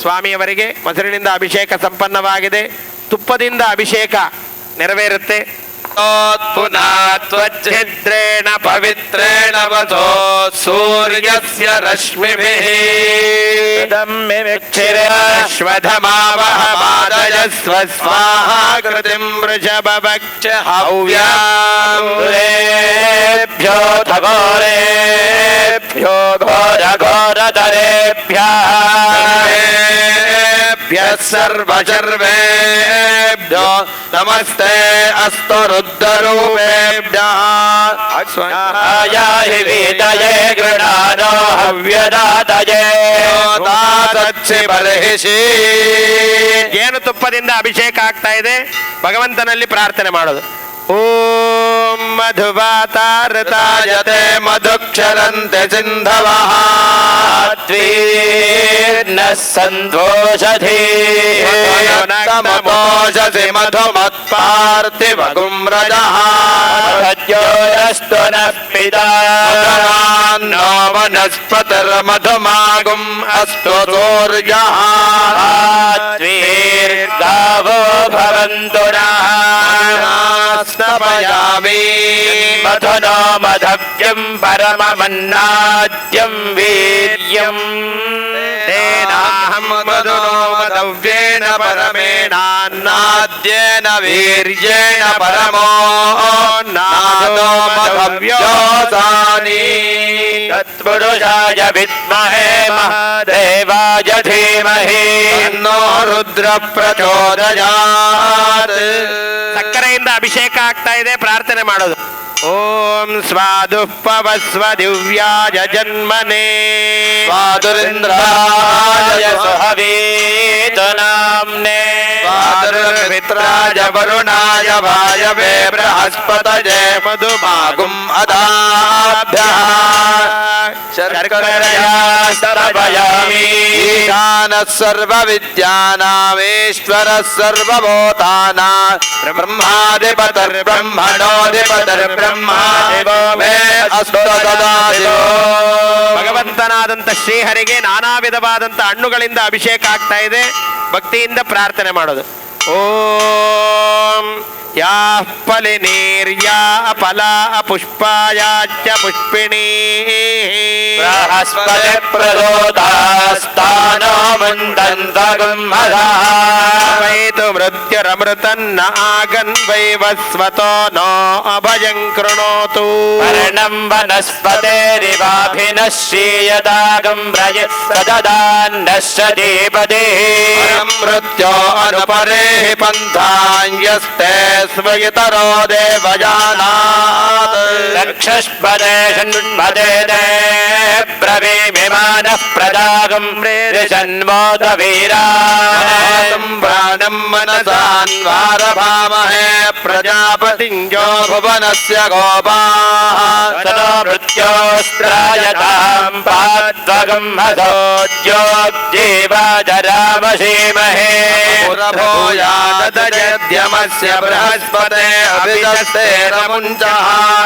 [SPEAKER 1] ಸ್ವಾಮಿಯವರಿಗೆ ಮೊಸರಿನಿಂದ ಅಭಿಷೇಕ ಸಂಪನ್ನವಾಗಿದೆ. ತುಪ್ಪದಿಂದ ಅಭಿಷೇಕ ನೆರವೇರುತ್ತೆ.
[SPEAKER 4] ಛಿದ್ರೇಣ ಪವಿತ್ರೇಣ ವಸೋ ಸೂರ್ಯಸ್ಯ ರಶ್ಮಿಭಿಃ ಶ್ವಧಮಾವಹಮಾದಯಸ್ವ ಸ್ವಾಹಾ ಕೃತಿಂ ವೃಷಭಭಕ್ಷ ಹವ್ಯಾಂ
[SPEAKER 2] ೇಭ್ಯೋ ಘೋರೇಭ್ಯೋ ಘೋರ ಘೋರತರೇಭ್ಯಃ
[SPEAKER 4] ಸರ್ವಶರ್ವೇಭ್ಯೋ ನಮಸ್ತೆ ಅಸ್ತು ರುದ್ರರೂಪೇಭ್ಯಃ
[SPEAKER 2] ಆಯಾಹಿ ವೀತಯೇ ಗೃಣಾನೋ ಹವ್ಯದಾತಯೇ
[SPEAKER 4] ತಾತತ್ಸಿ ಬರ್ಹಿಷಿ
[SPEAKER 1] ಜೇನುತುಪ್ಪದಿಂದ ಅಭಿಷೇಕ ಆಗ್ತಾ ಇದೆ. ಭಗವಂತನಲ್ಲಿ ಪ್ರಾರ್ಥನೆ ಮಾಡೋದು. ಓಂ ಮಧುವಾತಾರತಾಯತೆ
[SPEAKER 4] ಮಧುಕ್ಷರಂತೆ ಸಿಂಧವಃ
[SPEAKER 2] ತ್ವೀರ್ನ ಸಂತೋಷಧೀ
[SPEAKER 4] ನಮೋಷಸಿ ಮಧುಮತ್ಪಾರ್ಥಿವಗುಂ ರಜಃ
[SPEAKER 2] ಪ್ರಜ್ಯೋರಸ್ತು ನಃ ಪಿತಾ
[SPEAKER 4] ನೋ ವನಸ್ಪತಿರ್ಮಧುಮಾಗುಂ ಅಸ್ತು ಸೂರ್ಯಃ
[SPEAKER 2] ತ್ವೀರ್ಗಾವೋ ಭವಂತು ನಃ
[SPEAKER 4] ಸ್ನಪಯಾಮಿ
[SPEAKER 2] ಮಧುನೋ ಮಧವ್ಯಂ ಪರಮಮನ್ನಾದ್ಯಂ ವೀರ್ಯಂ
[SPEAKER 4] ತೇನಾಹಂ ಮಧುನೋ ಮಧವ್ಯೇನ ಪರಮೇಣಾನ್ನಾದ್ಯೇನ ವೀರ್ಯೇಣ ಪರಮೋ ನಾದೋ ಮಧವ್ಯೋಸಾನಿ
[SPEAKER 2] ತತ್ಪುರುಷಾಯ ವಿದ್ಮಹೇ ಮಹಾದೇವಾಯ ಧೀಮಹಿ
[SPEAKER 4] ತನ್ನೋ ರುದ್ರ ಪ್ರಚೋದಯಾತ್.
[SPEAKER 1] ಸಕ್ಕರೆಯಿಂದ ಅಭಿಷೇಕ ಆಗ್ತಾ ಇದೆ. ಪ್ರಾರ್ಥನೆ ಮಾಡೋದು. ಓಂ ಸ್ವಾದುಃಪವಸ್ವ ದಿವ್ಯಾಯ ಜನ್ಮನೇ
[SPEAKER 4] ಸ್ವಾದುರಿಂದ್ರಾಯ
[SPEAKER 2] ಸುಹವೀತ ನಾಮ್ನೇ
[SPEAKER 4] ಸ್ವಾದುರ್ಮಿತ್ರಾಯ ವರುಣಾಯ ವಾಯವೇ ಬೃಹಸ್ಪತಯೇ ಮಧುಮಾಗುಂ ಅದಾಭ್ಯಃ ಶರ್ಕರಯಾ
[SPEAKER 2] ಸ್ತರಪಯಾಮಿ
[SPEAKER 4] ಈಶಾನಃ ಸರ್ವವಿದ್ಯಾನಾಮೇಶ್ವರಃ ಸರ್ವಭೂತಾನಾಂ ಬ್ರಹ್ಮಾಧಿಪತಿರ್ಬ್ರಹ್ಮಣೋಧಿಪತಿರ್ಬ್ರಹ್ಮ ದೇವೋ ಮೇ ಅಸ್ತು ಸದಾಶಿವೋ.
[SPEAKER 1] ಭಗವಂತನಾದಂಥ ಶ್ರೀಹರಿಗೆ ನಾನಾ ವಿಧವಾದಂಥ ಹಣ್ಣುಗಳಿಂದ ಅಭಿಷೇಕ ಆಗ್ತಾ ಇದೆ. ಭಕ್ತಿಯಿಂದ ಪ್ರಾರ್ಥನೆ ಮಾಡೋದು. ಓಂ ಯಾ ಫಲಿನೀರ್ಯಾ ಫಲಾ ಪುಷ್ಪಾಯಾಚ ಪುಷ್ಪಿಣೀ
[SPEAKER 2] ಬೃಹಸ್ಪತಿ ಪ್ರದೋತಾಸ್ತಾನೋ ಮುಂದಂತಗುಂ ಮದಃ
[SPEAKER 1] ವೈತು ಮೃತ್ಯುರಮೃತನ್ನ ಆಗನ್ವೈವಸ್ವತೋ ನೋ ಅಭಯಂ ಕೃಣೋತು
[SPEAKER 2] ವರ್ಣಂ ವನಸ್ಪತಿರಿವಾಭಿನಶ್ಯೇಯದಾಗಂ ಪ್ರಯ ಸದದಾನ್ನಶ್ಯತಿ ಪದೇ
[SPEAKER 4] ಪರಂ ಮೃತ್ಯೋ ಅನುಪರೇಹಿ ಪಂಥಾನ್ಯಸ್ತೆ ಸ್ವಯಿತರೋ ದೇವಜಾನಾತ್.
[SPEAKER 2] ರಕ್ಷಸ್ಪದೇ ಷಣ್ಪದೇ ಬ್ರವೀಮಿಮಾನಃ ಪ್ರದಾಗಂ ಋಷನ್ಮೋದ ವೀರಾ
[SPEAKER 4] ಪ್ರಾಣಂ ಮನಸಾನ್ವಾರಭಾಮಹೇ ಪ್ರಜಾಪತಿಂಜೋ ಭುವನಸ್ಯ ಗೋಪಾಃ.
[SPEAKER 2] ತದೋ ಮೃತ್ಯೋಸ್ತ್ರಾಯತಾಂ ಪಾತ್ವಗಂ ಹಸೋದ್ಯೋಗ್ಜೀವಾಜರಾಮಶೀಮಹೇ
[SPEAKER 4] ಪುರಭೂಯಾದಯದ್ಯಮಸ್ಯ ಬೃಹಸ್ಪತೆ ಅಭಿದತ್ತೇರಮುಂಚಃ.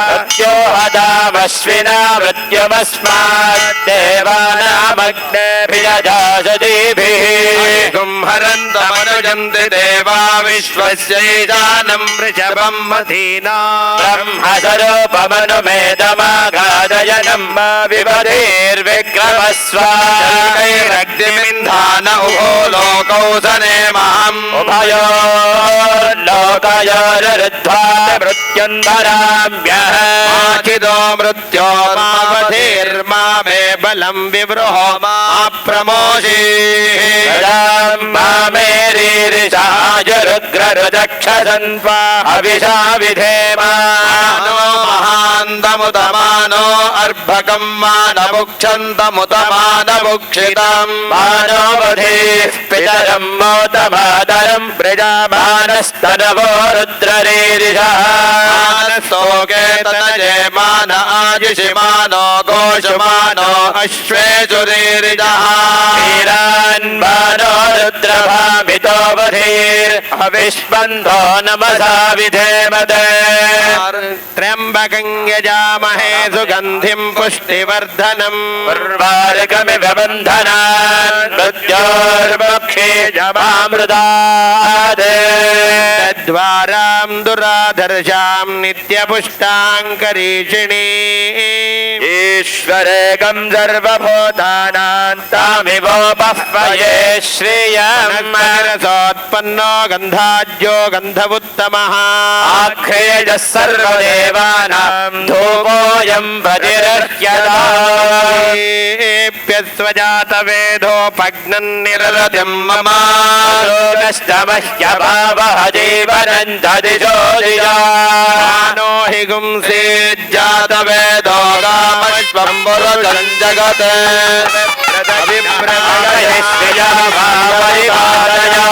[SPEAKER 2] ಮೃತ್ಯೋ ಹತಾಮಶ್ವಿನಾ ಮೃತ್ಯುಮಸ್ಮಾದ್ದೇವಾನಾಮಗ್ನೇಭಿರಜಾಸದೀಭಿಃ
[SPEAKER 4] ಹರಂತಮನುಜಂತಿ ದೇವಾ ವಿಶ್ವಸ್ಯೈಜಾನಂ ವೃಷಭಂ ಮಧೀನಾ.
[SPEAKER 2] ಬ್ರಹ್ಮಸ್ವರೂಪಮನುಮೇದಮಾಗಾದಯನಂ ವಿವಧೇರ್ವಿಕ್ರಮಸ್ವಾರಗ್ನಿಮಿಂಧಾನ
[SPEAKER 4] ಉಭೋ ಲೋಕೌ ಸನೇಮಹಂ.
[SPEAKER 2] ಉಭಯೋ ಲೋಕಯೋರರುದ್ಧ್ವಾ ಮೃತ್ಯುಂಧರಾಮ್ಯಃ
[SPEAKER 4] ಆಚಿದೋ ಮೃತ್ಯೋ ಮಾವಧೀರ್ಮಾಮೇ ಬಲಂ ವಿವೃಹೋ ಮಾ ಪ್ರಮೋಷಿ.
[SPEAKER 2] ಮಾಮೇರೀರಿಷಾಜರುಗ್ರರುದಕ್ಷಸನ್ವಾ ಅವಿಷಾ ವಿಧೇಮಾ
[SPEAKER 4] ಮಾನೋ ಮಹಾಂತಮುತಮಾನೋ ಅರ್ಭಕಂ ಮಾನಭುಕ್ಷಂತಮುತಮಾನಭುಕ್ಷಿತಂ.
[SPEAKER 2] ಮಾನೋವಧೀಃ ಪಿತರಂ ಮೋತಮಾತರಂ ಪ್ರಜಾಮಾನಸ್ತನವೋ ರುದ್ರರೀರಿಷಃ
[SPEAKER 4] ಮಾನಸೋಕೆ ತನಜೆ ಮಾನ ಆಯುಷಿ ಮಾನೋ ಘೋಷಮಾನೋ ಅಶ್ವೇಶುರೀರಿಜಃ.
[SPEAKER 2] वीरान्मानो रुद्रभामितो वधीर् अविष्पन्धो नमसा विधेमते
[SPEAKER 1] त्र्यम्बकं यजामहे सुगन्धिं पुष्टिवर्धनम्
[SPEAKER 2] उर्वारुकमिव बन्धनान् मृत्योर्मुखे जमामृतात्
[SPEAKER 1] तद्वारां दुराधर्षां नित्यपुष्टाङ्करीषिणी
[SPEAKER 2] ईश्वरेकं सर्वभूतानां तामिवोपह्वये श्रियम्
[SPEAKER 1] रसोत्पन्नो गन्धाज्यो गन्धवुत्तमः
[SPEAKER 2] आख्येयः सर्वदेवानां धूपोऽयं
[SPEAKER 1] प्रतिरह्यदाप्यस्वजातवेदोपग्नन्निररतिं मम
[SPEAKER 2] ममानश्चमह्यभावः जीवनं ददिशो दिशा
[SPEAKER 1] नो हि
[SPEAKER 4] जातवेदो रामश्वम्बुरजं जगत्.
[SPEAKER 2] श्रियः भावरिपादया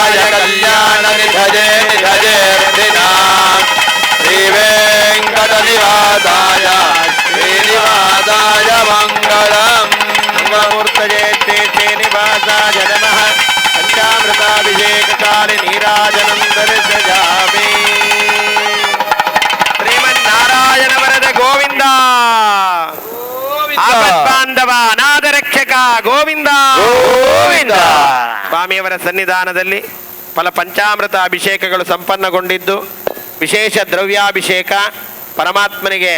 [SPEAKER 4] नित्याय कल्याण निधये निधयेर्थिना श्रीवेङ्कटनिवासाय श्रीनिवासाय मङ्गलम्
[SPEAKER 1] मूर्तये ते श्रीनिवासाय नमः पंचामृताभिषेककाले नीराजनं दर्शयामि ಶ್ರೀಮನ್ನಾರಾಯಣ ವರದ ಗೋವಿಂದ ಆಪದ್ಬಾಂಧವ ಅನಾಥ ರಕ್ಷಕ ಗೋವಿಂದ
[SPEAKER 4] ಗೋವಿಂದ.
[SPEAKER 1] ಸ್ವಾಮಿಯವರ ಸನ್ನಿಧಾನದಲ್ಲಿ ಫಲ ಪಂಚಾಮೃತ ಅಭಿಷೇಕಗಳು ಸಂಪನ್ನಗೊಂಡಿದ್ದು ವಿಶೇಷ ದ್ರವ್ಯಾಭಿಷೇಕ ಪರಮಾತ್ಮನಿಗೆ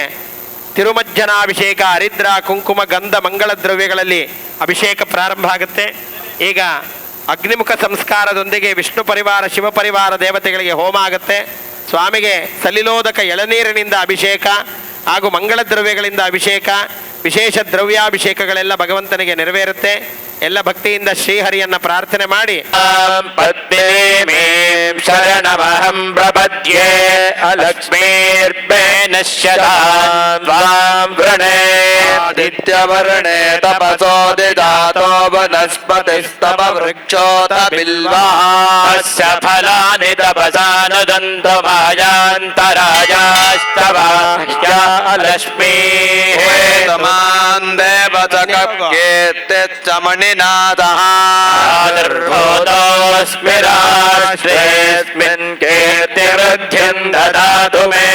[SPEAKER 1] ತಿರುಮಜ್ಜನಾಭಿಷೇಕ ಹರಿದ್ರ ಕುಂಕುಮ ಗಂಧ ಮಂಗಳ ದ್ರವ್ಯಗಳಲ್ಲಿ ಅಭಿಷೇಕ ಪ್ರಾರಂಭ ಆಗುತ್ತೆ. ಈಗ ಅಗ್ನಿಮುಖ ಸಂಸ್ಕಾರದೊಂದಿಗೆ ವಿಷ್ಣು ಪರಿವಾರ ಶಿವ ಪರಿವಾರ ದೇವತೆಗಳಿಗೆ ಹೋಮ ಆಗುತ್ತೆ. ಸ್ವಾಮಿಗೆ ಸಲಿಲೋದಕ ಎಳನೀರಿನಿಂದ ಅಭಿಷೇಕ ಹಾಗೂ ಮಂಗಳ ದ್ರವ್ಯಗಳಿಂದ ಅಭಿಷೇಕ ವಿಶೇಷ ದ್ರವ್ಯಾಭಿಷೇಕಗಳೆಲ್ಲ ಭಗವಂತನಿಗೆ ನೆರವೇರುತ್ತೆ. ಎಲ್ಲ ಭಕ್ತಿಯಿಂದ ಶ್ರೀಹರಿಯನ್ನ ಪ್ರಾರ್ಥನೆ ಮಾಡಿ
[SPEAKER 2] ಪದ್ಮೇಂ ಶರಣಮಹಂ ಪ್ರಪದ್ಯೆ ಅಲಕ್ಷ್ಮೀರ್ಬೇನ ಶತಾಂ ವೃಣೇ
[SPEAKER 4] ಆದಿತ್ಯವರ್ಣೇ ತಪಸೋದಿದಾತೋ ವನಸ್ಪತಿಸ್ತವ ವೃಕ್ಷೋತ ಬಿಲ್ವಃ
[SPEAKER 2] ಅಸ್ಯ ಫಲಾನಿ ತಪಸಾನುದಂತ ಮಾಯಾಂತರಾಯಾಸ್ತವಾಹ್ಯ ಲಕ್ಷ್ಮೀಃ
[SPEAKER 4] ತಮಾನ್ ದೇವತಕೇತ್ಯಚ್ಚ ಮಣಿನಾಥಃ
[SPEAKER 2] ಆದಿರ್ಭೂತೋऽಸ್ಮಿ ರಾಷ್ಟ್ರೇऽಸ್ಮಿನ್ ಕೀರ್ತಿವೃದ್ಧಿಂ ದದಾತು ಮೇ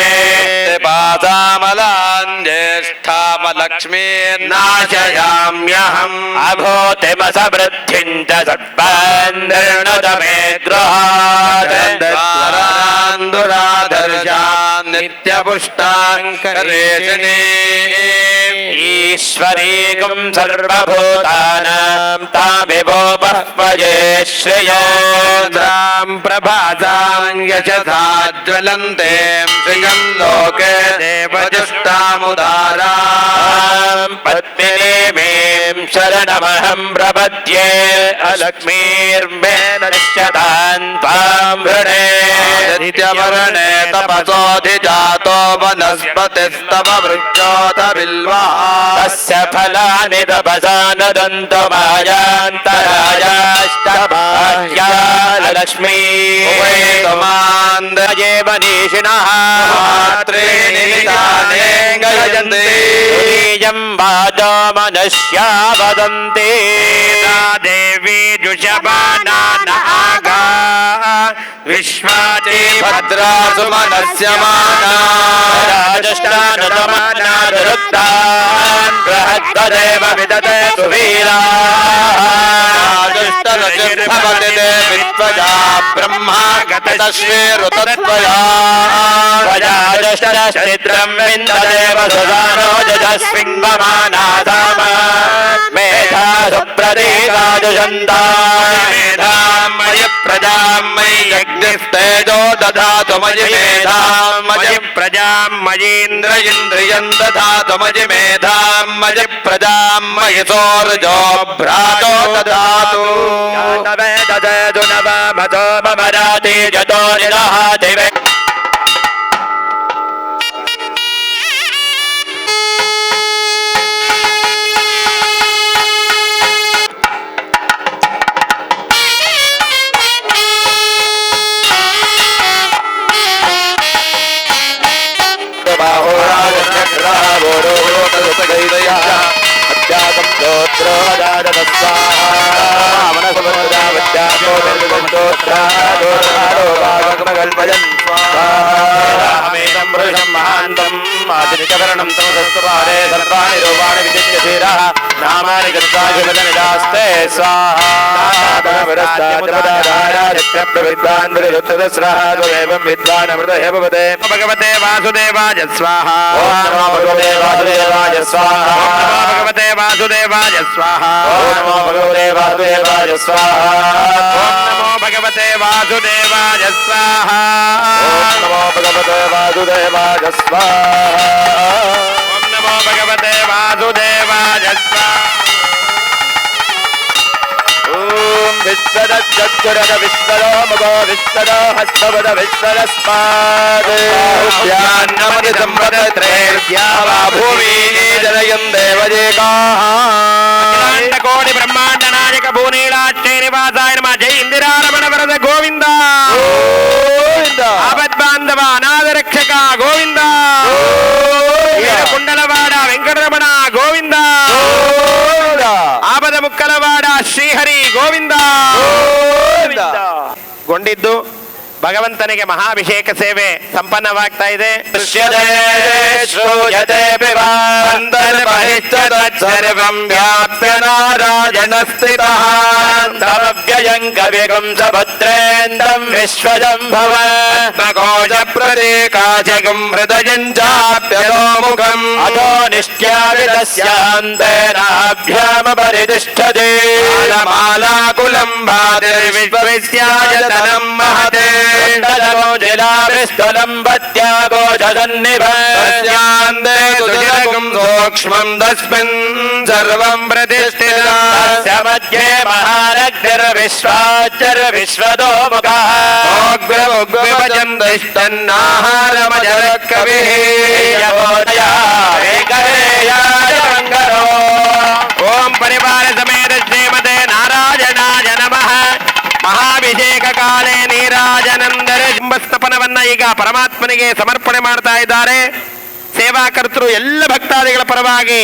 [SPEAKER 4] ಪಾದಾಮಲಾನ್ ಜ್ಯೇಷ್ಠಾಮಲಕ್ಷ್ಮೀರ್ನಾಶಯಾಮ್ಯಹಂ
[SPEAKER 2] ಅಭೂತಿಮಸವೃದ್ಧಿಂ ಚ ಸರ್ವಾನ್ ನಿರ್ಣುತ ಮೇ ಗೃಹಾತ್
[SPEAKER 4] ದುರಾಧರ್ಷಾನ್ ನಿತ್ಯಪುಷ್ಟಾಂಕರೇಶಿನೇ
[SPEAKER 2] ಈಶ್ವರೀಕಂ ಸರ್ವಭೂತಾನಾಂ ತಾಮಿವೋ ಬಹ್ವಯೇ ಶ್ರೇಯೋದ್ರಾಂ
[SPEAKER 1] ಪ್ರಭಾತಾಂ
[SPEAKER 4] ಯಶಸಾ ಜ್ವಲಂತೆ ಶ್ರಿಯಂ ಲೋಕೆ ದೇವಜುಷ್ಟಾಮುದಾರಾಂ
[SPEAKER 2] ಪದ್ಮಿನೇಮೇಂ ಶರಣಮಹಂ ಪ್ರಪದ್ಯೆ ಅಲಕ್ಷ್ಮೀರ್ಮೇ ನಶ್ಯತಾನ್ ತ್ವಾಂ ವೃಣೇ
[SPEAKER 4] ನಿತ್ಯವರ್ಣೇ ತಪಸೋಧಿಜಾತೋ ವನಸ್ಪತಿಸ್ತವ ವೃಕ್ಷೋತ ಬಿಲ್ವಃ
[SPEAKER 2] ತಸ್ಯ ಫಲಾನಿ ತಪಸಾನುದಂತ ಮಾಯಾಂತರಾಯಾಷ್ಟಭಾಹ್ಯ ಲಕ್ಷ್ಮೀಃ
[SPEAKER 4] ತಮಾಂದಯೇ
[SPEAKER 2] ಮನೀಷಿಣಃ
[SPEAKER 4] ಮಾತ್ರೇಣಿ ನಿಧಾನೇಂಗಯಂತೆ
[SPEAKER 2] ತುರೀಯಂ ವಾಚೋ ಮನುಷ್ಯಾ ವದಂತಿ
[SPEAKER 1] ದೇವಿ ಜುಷಬಾನಾನ ಆಗಾ ವಿಶ್ವಾಚಿ
[SPEAKER 4] ಭದ್ರಾಸು ಮನಸ್ಯಮಾನಾ
[SPEAKER 2] ರಾಜಷ್ಟಾನುತಮಾನಾದುರುಕ್ತಾನ್ ಬೃಹದ್ವದೇವ ವಿದತೆ ಸುವೀರಾಃ
[SPEAKER 4] ದುಷ್ಟರಚಿರ್ಭವತಿ ವಿಶ್ವಜಾ ಬ್ರಹ್ಮ ಗತಶ್ರೀರುತತ್ವಯಾ
[SPEAKER 2] ತ್ವಯಾಜಷ್ಟರಶ್ಚಿತ್ರಂ ವಿಂದದೇವ ಸುಧಾನೋ ಜಜಸ್ವಿಂಗಮಾನಾಧಾಮ ಮೇಧಾ ಸುಪ್ರದೀಕಾಜುಷಂತಾಯ
[SPEAKER 4] ಮೇಧಾಂ ಮಯಿ ಪ್ರಜಾಂ ಮಯಿ ಯಜ್ಞಸ್ತೇಜೋ ದಧಾತು ಮಯಿ ಮೇಧಾಂ ಮಯಿ
[SPEAKER 1] ಪ್ರಜಾಂ ಮಯೀಂದ್ರ
[SPEAKER 4] ಇಂದ್ರಿಯಂ ದಧಾತು ಮಯಿ ಮೇಧಾಂ ಮಯಿ ಪ್ರಜಾಂ ಮಯಿ ಸೋರ್ಜೋ ಭ್ರಾತೋ ದಧಾತು
[SPEAKER 2] ವೇದಜು ನವಮತೋ ಮಮರಾತಿ ಜತೋ ನಿದಹಾತಿ ವೇ
[SPEAKER 3] ఆదిత్యవరణం తమసత్పాదే సర్వాణి రూపాణి విజిత్య ధీరః నామాని గత్వాభిమదనిదాస్తే స్వాహాద్వాన్ విద్వాన్ విద్వానమృత భవతే
[SPEAKER 1] భగవతే వాసుదేవాయ స్వాహా
[SPEAKER 3] ఓం నమో భగవతే వాసుదేవాయ స్వాహా
[SPEAKER 1] భగవతే వాసుదేవాయ స్వాహా
[SPEAKER 3] ఓం నమో భగవతే వాసుదేవాయ స్వాహా
[SPEAKER 1] నమో భగవతే వాసుదేవాయ స్వాహా
[SPEAKER 3] ఓం నమో భగవతే వాసుదేవాయ స్వాహా
[SPEAKER 1] ఓం నమో భగవతే వాసుదేవాయ స్వాహా
[SPEAKER 3] ఓం విశ్వదజ్జురద విశ్వరోమగో విశ్వదో హస్తవద విశ్వరస్మాద్
[SPEAKER 4] నమది సంపదత్రైర్ద్యావా భూమి జనయం దేవదేకాః
[SPEAKER 1] కోటి బ్రహ్మాండ నాయక భూనీళాక్షే నివాసాయ నమః జై ఇందిరారమణ వరద గోవింద ಗೋವಿಂದ ಗೊಂಡಿದ್ದು ಭಗವಂತನಿಗೆ ಮಹಾಭಿಷೇಕ ಸೇವೆ ಸಂಪನ್ನವಾಗ್ತಾ ಇದೆ.
[SPEAKER 4] ಸರ್ವಂ ವ್ಯಾಪ್ಯ ನಾರಾಯಣ ಸ್ಥಿತಃ
[SPEAKER 2] ವ್ಯಯಂ ಕವಿಗಂ ಸಭದ್ರೇಂದ್ರಂ ವಿಶ್ವಜಂಭವ
[SPEAKER 4] ಕೋಶ ಪ್ರದೇಕಾಜಗಂ ಹೃದಯಂ ಚಾಪ್ಯದೋ ಮುಖಂ
[SPEAKER 2] ಅಧೋ ನಿಷ್ಟ್ಯಾವಿತಸ್ಯಾಂತೇನಾಭ್ಯಾಮ ಪರಿತಿಷ್ಠತೆ
[SPEAKER 4] ಮಾಲಾಕುಲಂ ಭಾತಿರ್ವಿಶ್ವವಿಸ್ಯಾಯತನಂ ಮಹತೆ
[SPEAKER 2] ಜಿಲಾಭಿಸ್ತುಲಂ ಭತ್ಯಾಗೋಚಸನ್ನಿಭ
[SPEAKER 4] ಸೂಕ್ಷ್ಮಂ ತಸ್ಮಿನ್ ಸರ್ವಂ ಪ್ರತಿಷ್ಠಿತಃ
[SPEAKER 2] ಮಧ್ಯೆ ಮಹಾರಗ್ನಿರ್ವಿಶ್ವಾಚರ್ವಿಶ್ವದೋ ಮುಖಃ
[SPEAKER 4] ೋಗ್ರಮುಗ್ರಮಜಂದಷ್ಟನ್ನಾಹಾರಮಜರಕವಿಃ
[SPEAKER 1] ಓಂ ಪರಿವಾರ ಸಮೇತ ಶ್ರೀಮತೆ ನಾರಾಯಣಾಯ ನಮಃ. ಮಹಾಭಿಷೇಕ ಕಾಲೇ ನೀರಾಜನಂದರೆ ಕುಂಭಸ್ತಪನವನ್ನ ಈಗ ಪರಮಾತ್ಮನಿಗೆ ಸಮರ್ಪಣೆ ಮಾಡ್ತಾ ಇದ್ದಾರೆ ಸೇವಾಕರ್ತರು ಎಲ್ಲ ಭಕ್ತಾದಿಗಳ ಪರವಾಗಿ.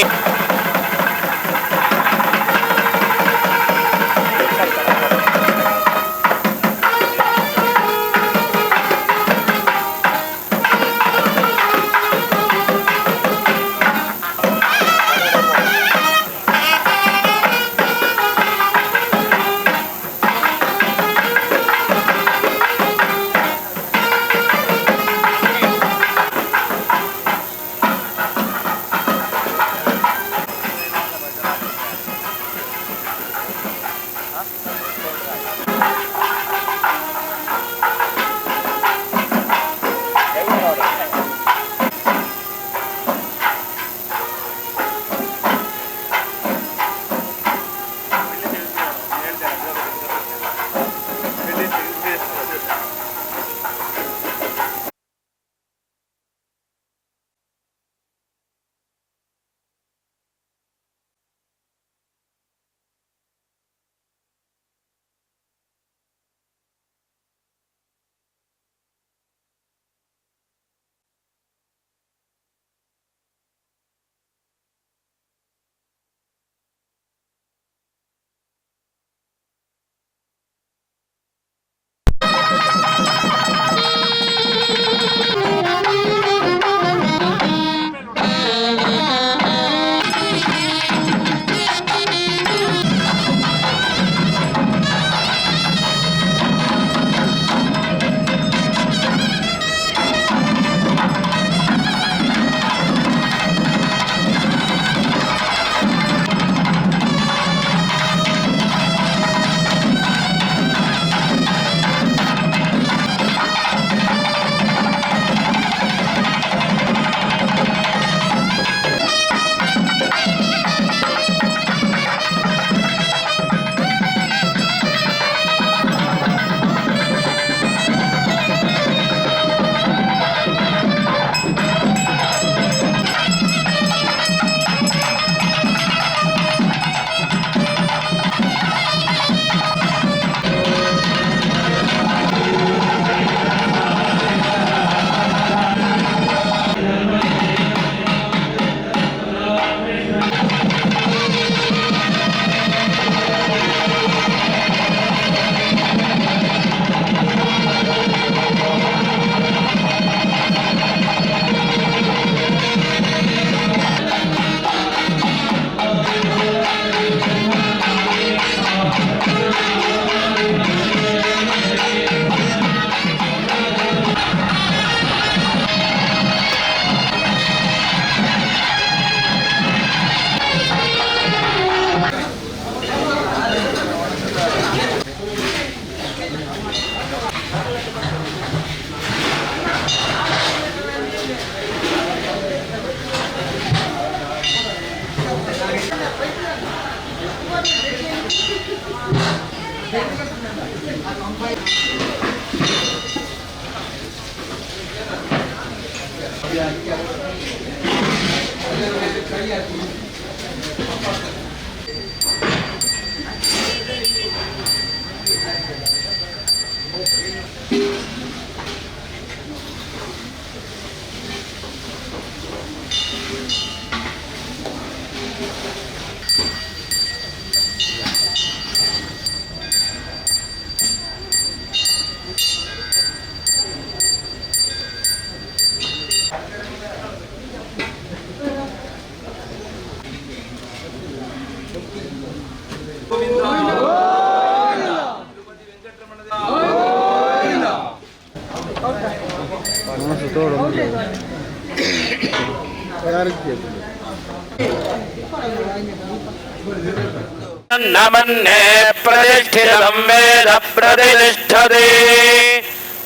[SPEAKER 2] నమన్నే ప్రతిష్ఠితం వేద ప్రతిష్టతే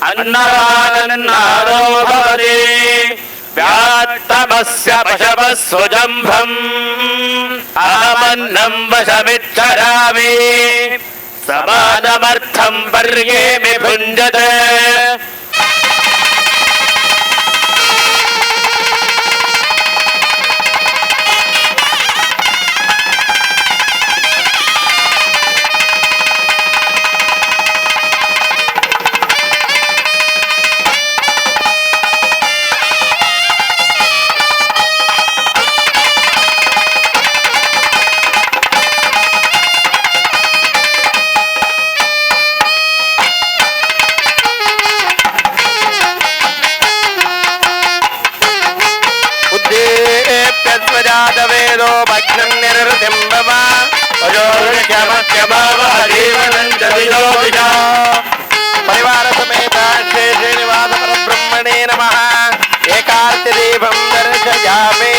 [SPEAKER 2] అన్నవానన్నాదో భవతి వ్యాత్తమస్య పశవః సుజంభం అహమన్నం వశమిచ్చరామి సమానమర్థం పర్యేమి భుంజతే
[SPEAKER 4] వేదో భగ్నం నిరృతిం భవ పరివార సమేత శ్రీ శ్రీనివాస పరబ్రహ్మణే నమః ఏకార్తి దీపం దర్శయామి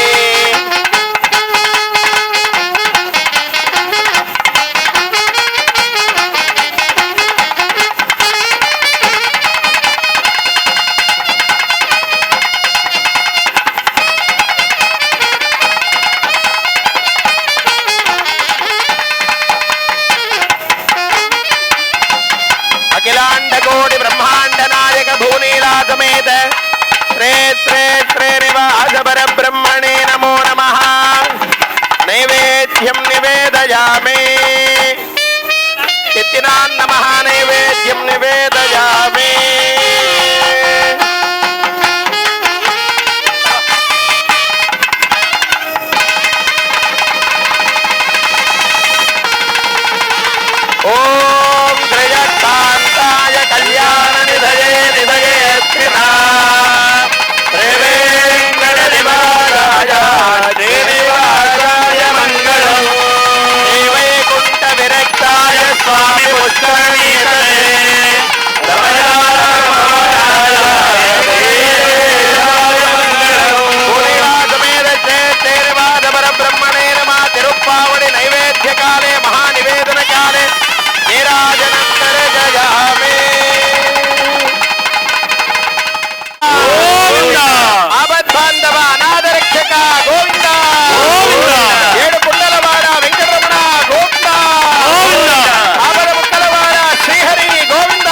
[SPEAKER 4] అఖిలాండకోటి బ్రహ్మాండ నాయక భూనీలా సమేత శ్రీ శ్రీ శ్రీనివాస పరబ్రహ్మణే నమో నమః నైవేద్యం నివేదయామి నిత్యనాన్ నమః నైవేద్యం నివేదయామి ఓం త్రయకాంతాయ కళ్యాణ నిధయే నిధయే త్రినా త్రివేంకట నివాసాయ శ్రీనివాసాయ మంగళం శ్రీవైకుంఠ విరక్తాయ స్వామి పుష్కరణీయతే బ్రహ్మణే నమ తిరుప్పావడి నైవేద్య కాలే మహానివేదన కాలే నీరాజనం దర్శయామి ఆపద్బాంధవ అనాథరక్షక గోవింద ఏడు పుల్లలవాడ వెంకటరమణ గోవింద ఆపద ముక్కలవాడ శ్రీహరి గోవింద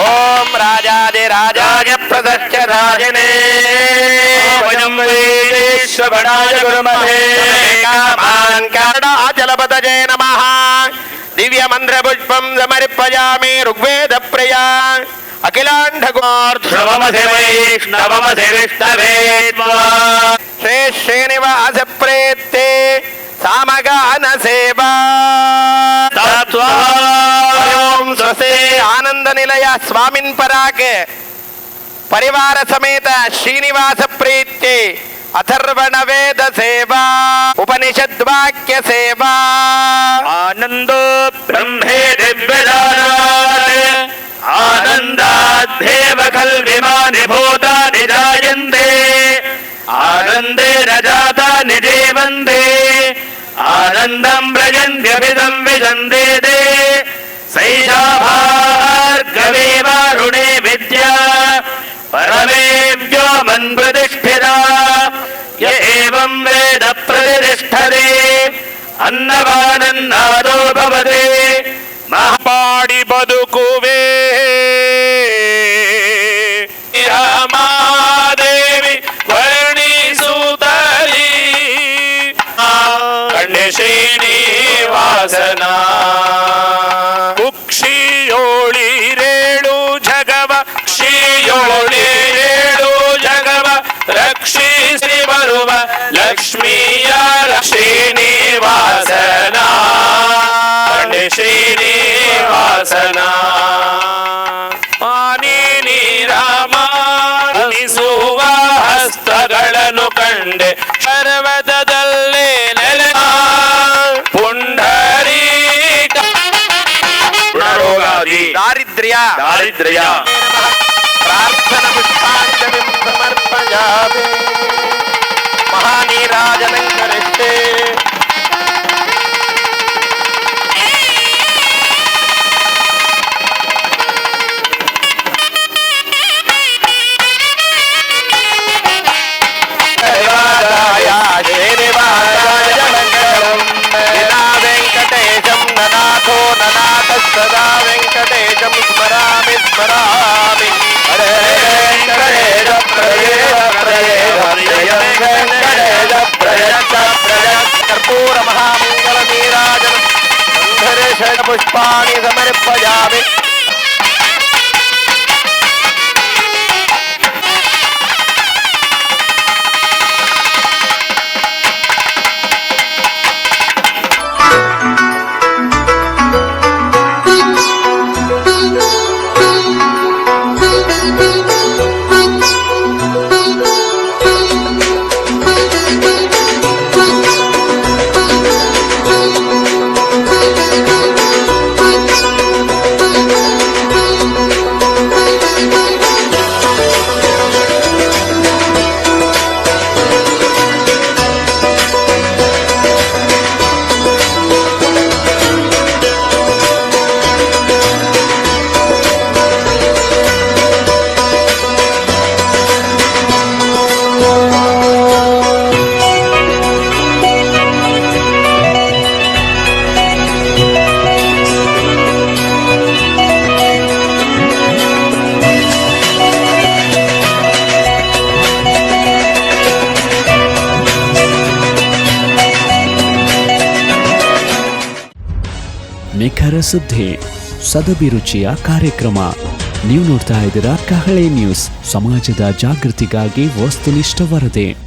[SPEAKER 4] ఓం రాజాది రాజాయ ప్రదర్శ రాజనే జలపతజే నమః దివ్యమంద్ర పుష్పం సమర్పయామి ఋగ్వేద ప్రియా శ్రీ శ్రీనివాస ప్రేత్తే సామగాన సేవా స్వస్తి ఆనంద నిలయ స్వామిన్ పరాక్ పరివార సమేత శ్రీనివాస ప్రీత్యే అథర్వణ వేద సేవా ఉపనిషద్వాక్య సేవా
[SPEAKER 2] ఆనందో బ్రహ్మే దివ్యదానాత్ ఆనందాద్ధేవ కల్విమాని భూతాని జాయంతే ఆనందేన జాతాని జీవంతే ఆనందం వ్రజంత్యభిదం విజందేతే సైషా భార్గవే వారుణే విద్యా పరమే వ్యోమన్ ప్రతిష్ఠితా య ఏవం వేద ప్రతిష్టతే అన్నవానన్నాదో భవతే మహాపాడి బతుకువే రామాదేవి వర్ణిసుతలి ಶ್ರೀನಿವಾಸನ ಕುಕ್ಷಿಯೋಳಿ ರೇಳು ಜಗವ ಕ್ಷಿಯೋಳಿ ರೇಳು ಜಗವ ರಕ್ಷಿಸಿ ಬರುವ ಲಕ್ಷ್ಮಿಯ ಶ್ರೀನಿವಾಸನ ಶ್ರೀನಿವಾಸನ ಮಾನಿನಿ ರಾಮಿಸುವ ಹಸ್ತಗಳನ್ನು ಕಂಡೆ ಪರ್ವತದಲ್ಲೇ ನೆಲೆ
[SPEAKER 4] ದರಿದ್ರಯ
[SPEAKER 1] ಪ್ರಾರ್ಥನಾ ಪುಷ್ಪಾಂಜಲಿಂ ಸಮರ್ಪಯಾಮಿ ಮಹಾನೀರಾಜನಂ ಕರಿಷ್ಯೆ ವೆಂಕಟೇಶಂ ನನಾಥೋ ನನಾಥಸ್ತದಾ ವೆಂಕಟೇಶಂ ಸ್ಮರಾಮಿ ಸ್ಮರಾಮಿ ಹರೇ ವೆಂಕಟೇಶ ಕರ್ಪೂರ ಮಹಾಮಂಗಲ ನೀರಾಜನ ಸಂಧರೇಶ ಪುಷ್ಪಾಣಿ ಸಮರ್ಪಯಾಮಿ
[SPEAKER 5] ನಿಖರ ಸುದ್ದಿ ಸದಭಿರುಚಿಯ ಕಾರ್ಯಕ್ರಮ. ನೀವು ನೋಡ್ತಾ ಇದ್ದೀರಾ ಕಹಳೆ ನ್ಯೂಸ್, ಸಮಾಜದ ಜಾಗೃತಿಗಾಗಿ ವಸ್ತುನಿಷ್ಠ ವರದಿ.